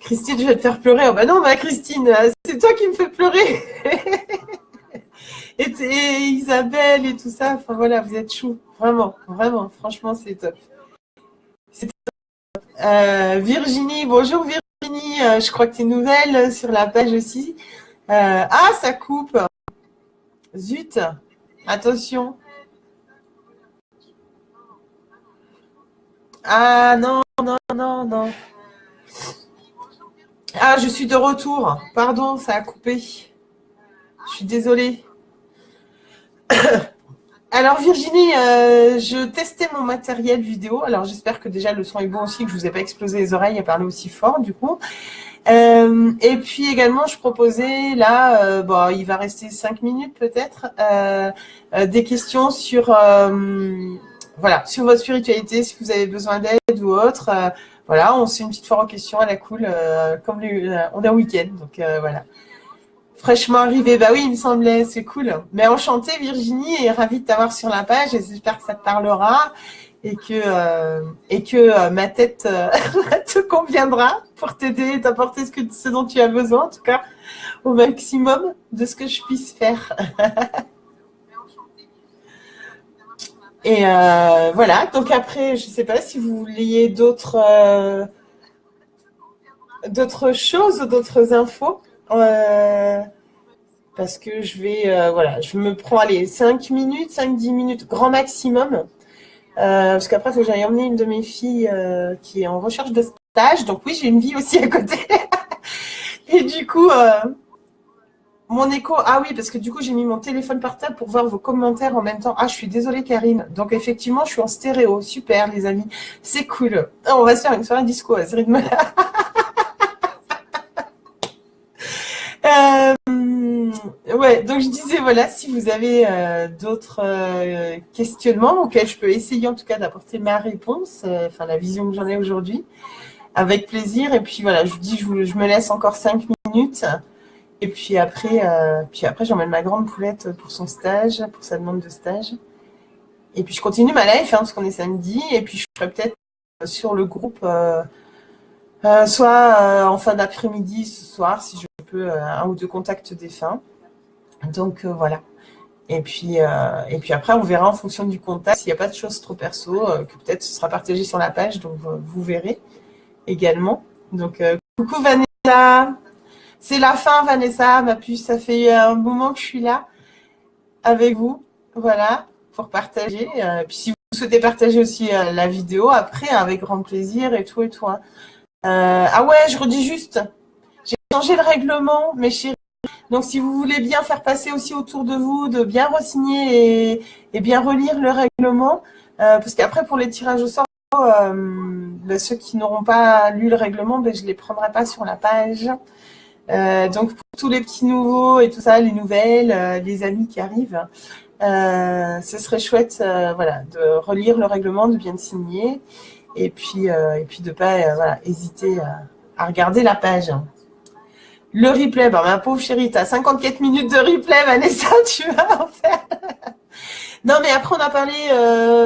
Christine, je vais te faire pleurer. Oh bah non, ma Christine, c'est toi qui me fais pleurer. Et Isabelle et tout ça. Enfin voilà, vous êtes chou. Vraiment, vraiment. Franchement, c'est top. C'est top. Virginie, bonjour Virginie. Je crois que tu es nouvelle sur la page aussi. Ah, ça coupe. Zut. Attention. Ah non, non, non, non. Ah, je suis de retour. Pardon, ça a coupé. Je suis désolée. Alors Virginie, je testais mon matériel vidéo. Alors j'espère que déjà le son est bon aussi, que je vous ai pas explosé les oreilles à parler aussi fort du coup. Et puis également, je proposais là, bon, il va rester 5 minutes peut-être, des questions sur, voilà, sur votre spiritualité, si vous avez besoin d'aide ou autre. Voilà, on se fait une petite foire aux questions à la cool, comme on est en week-end, donc voilà. Fraîchement arrivé, bah oui, il me semblait, c'est cool. Mais enchantée Virginie et ravie de t'avoir sur la page et j'espère que ça te parlera et que ma tête te conviendra pour t'aider et t'apporter ce dont tu as besoin, en tout cas au maximum de ce que je puisse faire. Et voilà, donc après, je ne sais pas si vous vouliez d'autres choses, d'autres infos. Parce que je vais, voilà, je me prends, allez, 5 minutes, 5-10 minutes, grand maximum. Parce qu'après, il faut que j'aille emmener une de mes filles qui est en recherche de stage. Donc oui, j'ai une vie aussi à côté. Et du coup, mon écho, ah oui, parce que du coup, j'ai mis mon téléphone portable pour voir vos commentaires en même temps. Ah, je suis désolée, Karine. Donc effectivement, je suis en stéréo. Super, les amis. C'est cool. On va se faire une soirée disco à ce rythme. Ouais, donc je disais, voilà, si vous avez d'autres questionnements auxquels je peux essayer en tout cas d'apporter ma réponse, enfin la vision que j'en ai aujourd'hui, avec plaisir. Et puis voilà, je vous dis, je me laisse encore 5 minutes. Et puis après j'emmène ma grande poulette pour son stage, pour sa demande de stage. Et puis je continue ma live, hein, parce qu'on est samedi. Et puis je ferai peut-être sur le groupe, soit en fin d'après-midi ce soir, si je peux, un ou deux contacts défunts. Donc voilà. Et puis après, on verra en fonction du contact. S'il n'y a pas de choses trop perso, que peut-être ce sera partagé sur la page, donc vous verrez également. Donc coucou Vanessa. C'est la fin Vanessa, ma puce. Ça fait un moment que je suis là avec vous. Voilà, pour partager. Puis si vous souhaitez partager aussi la vidéo après, avec grand plaisir et tout et tout. Hein. Ah ouais, je redis juste. J'ai changé le règlement, mes chéris. Donc, si vous voulez bien faire passer aussi autour de vous, de bien re-signer et bien relire le règlement, parce qu'après, pour les tirages au sort, ceux qui n'auront pas lu le règlement, je ne les prendrai pas sur la page. Donc, pour tous les petits nouveaux et tout ça, les nouvelles, les amis qui arrivent, ce serait chouette voilà, de relire le règlement, de bien le signer et puis de ne pas voilà, hésiter à regarder la page. Le replay, ma pauvre chérie, t'as 54 minutes de replay, Vanessa, tu vas en faire. Non, mais après, on a parlé,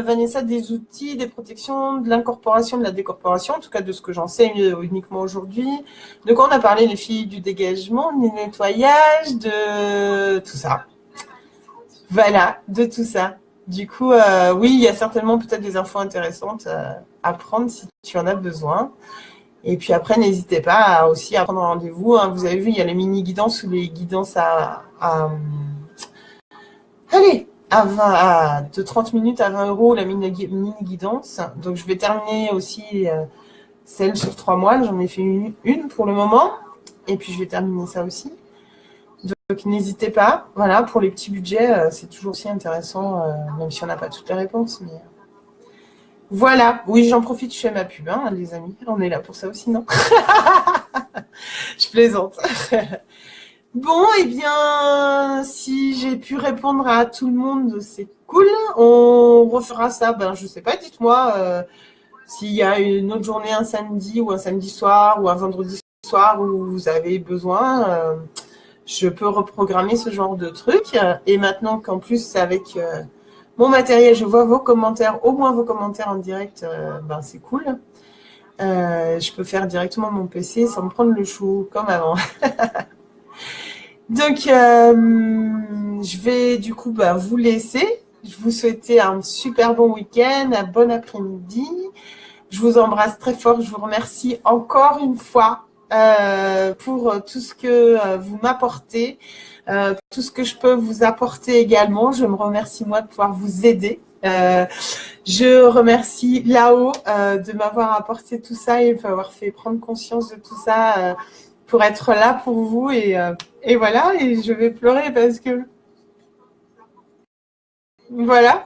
Vanessa, des outils, des protections, de l'incorporation, de la décorporation, en tout cas de ce que j'enseigne uniquement aujourd'hui. De quoi on a parlé, les filles, du dégagement, du nettoyage, de tout ça. Voilà, de tout ça. Du coup, oui, il y a certainement peut-être des infos intéressantes à prendre si tu en as besoin. Et puis après, n'hésitez pas aussi à prendre rendez-vous, hein. Vous avez vu, il y a les mini-guidances ou les guidances allez, de 30 minutes à 20 € la mini-guidance. Donc, je vais terminer aussi celle sur 3 mois. J'en ai fait une pour le moment. Et puis, je vais terminer ça aussi. Donc, n'hésitez pas. Voilà, pour les petits budgets, c'est toujours aussi intéressant, même si on n'a pas toutes les réponses. Mais voilà. Oui, j'en profite, je fais ma pub, hein, les amis. On est là pour ça aussi, non? Je plaisante. Bon, eh bien, si j'ai pu répondre à tout le monde, c'est cool. On refera ça, ben, je sais pas, dites-moi s'il y a une autre journée, un samedi ou un samedi soir ou un vendredi soir où vous avez besoin. Je peux reprogrammer ce genre de truc. Et maintenant qu'en plus, avec mon matériel, je vois vos commentaires, au moins vos commentaires en direct, ben, c'est cool. Je peux faire directement mon PC sans me prendre le chou, comme avant. Donc, je vais du coup vous laisser. Je vous souhaite un super bon week-end, un bon après-midi. Je vous embrasse très fort. Je vous remercie encore une fois pour tout ce que vous m'apportez, tout ce que je peux vous apporter également. Je me remercie moi de pouvoir vous aider. Je remercie Lao de m'avoir apporté tout ça et m'avoir fait prendre conscience de tout ça pour être là pour vous et voilà, et je vais pleurer parce que voilà.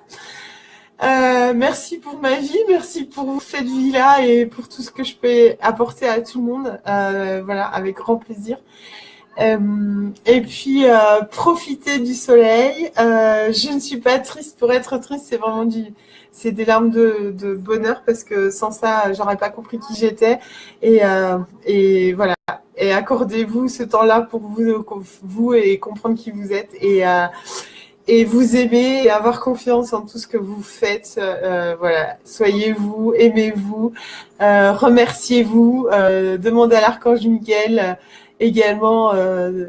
Merci pour ma vie, merci pour cette vie-là et pour tout ce que je peux apporter à tout le monde. Voilà, avec grand plaisir. Et puis, profiter du soleil. Je ne suis pas triste pour être triste, c'est vraiment c'est des larmes de bonheur parce que sans ça, j'aurais pas compris qui j'étais. Et voilà. Et accordez-vous ce temps-là pour vous et comprendre qui vous êtes et vous aimer et avoir confiance en tout ce que vous faites. Voilà, soyez vous, aimez-vous, remerciez-vous, demandez à l'archange Miguel également,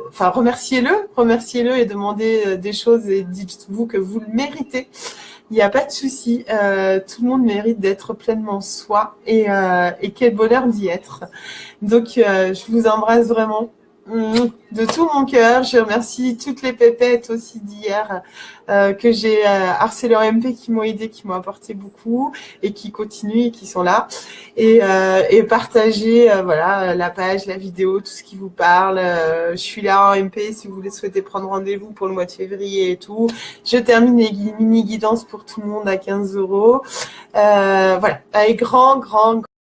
enfin remerciez-le et demandez des choses et dites-vous que vous le méritez. Il n'y a pas de souci, tout le monde mérite d'être pleinement soi et quel bonheur d'y être. Donc, je vous embrasse vraiment de tout mon cœur. Je remercie toutes les pépettes aussi d'hier que j'ai harcelé en MP qui m'ont aidé, qui m'ont apporté beaucoup et qui continuent et qui sont là. Et partager voilà la page, la vidéo, tout ce qui vous parle. Je suis là en MP si vous voulez souhaiter prendre rendez-vous pour le mois de février et tout. Je termine les mini guidances pour tout le monde à 15 €. Voilà, avec grand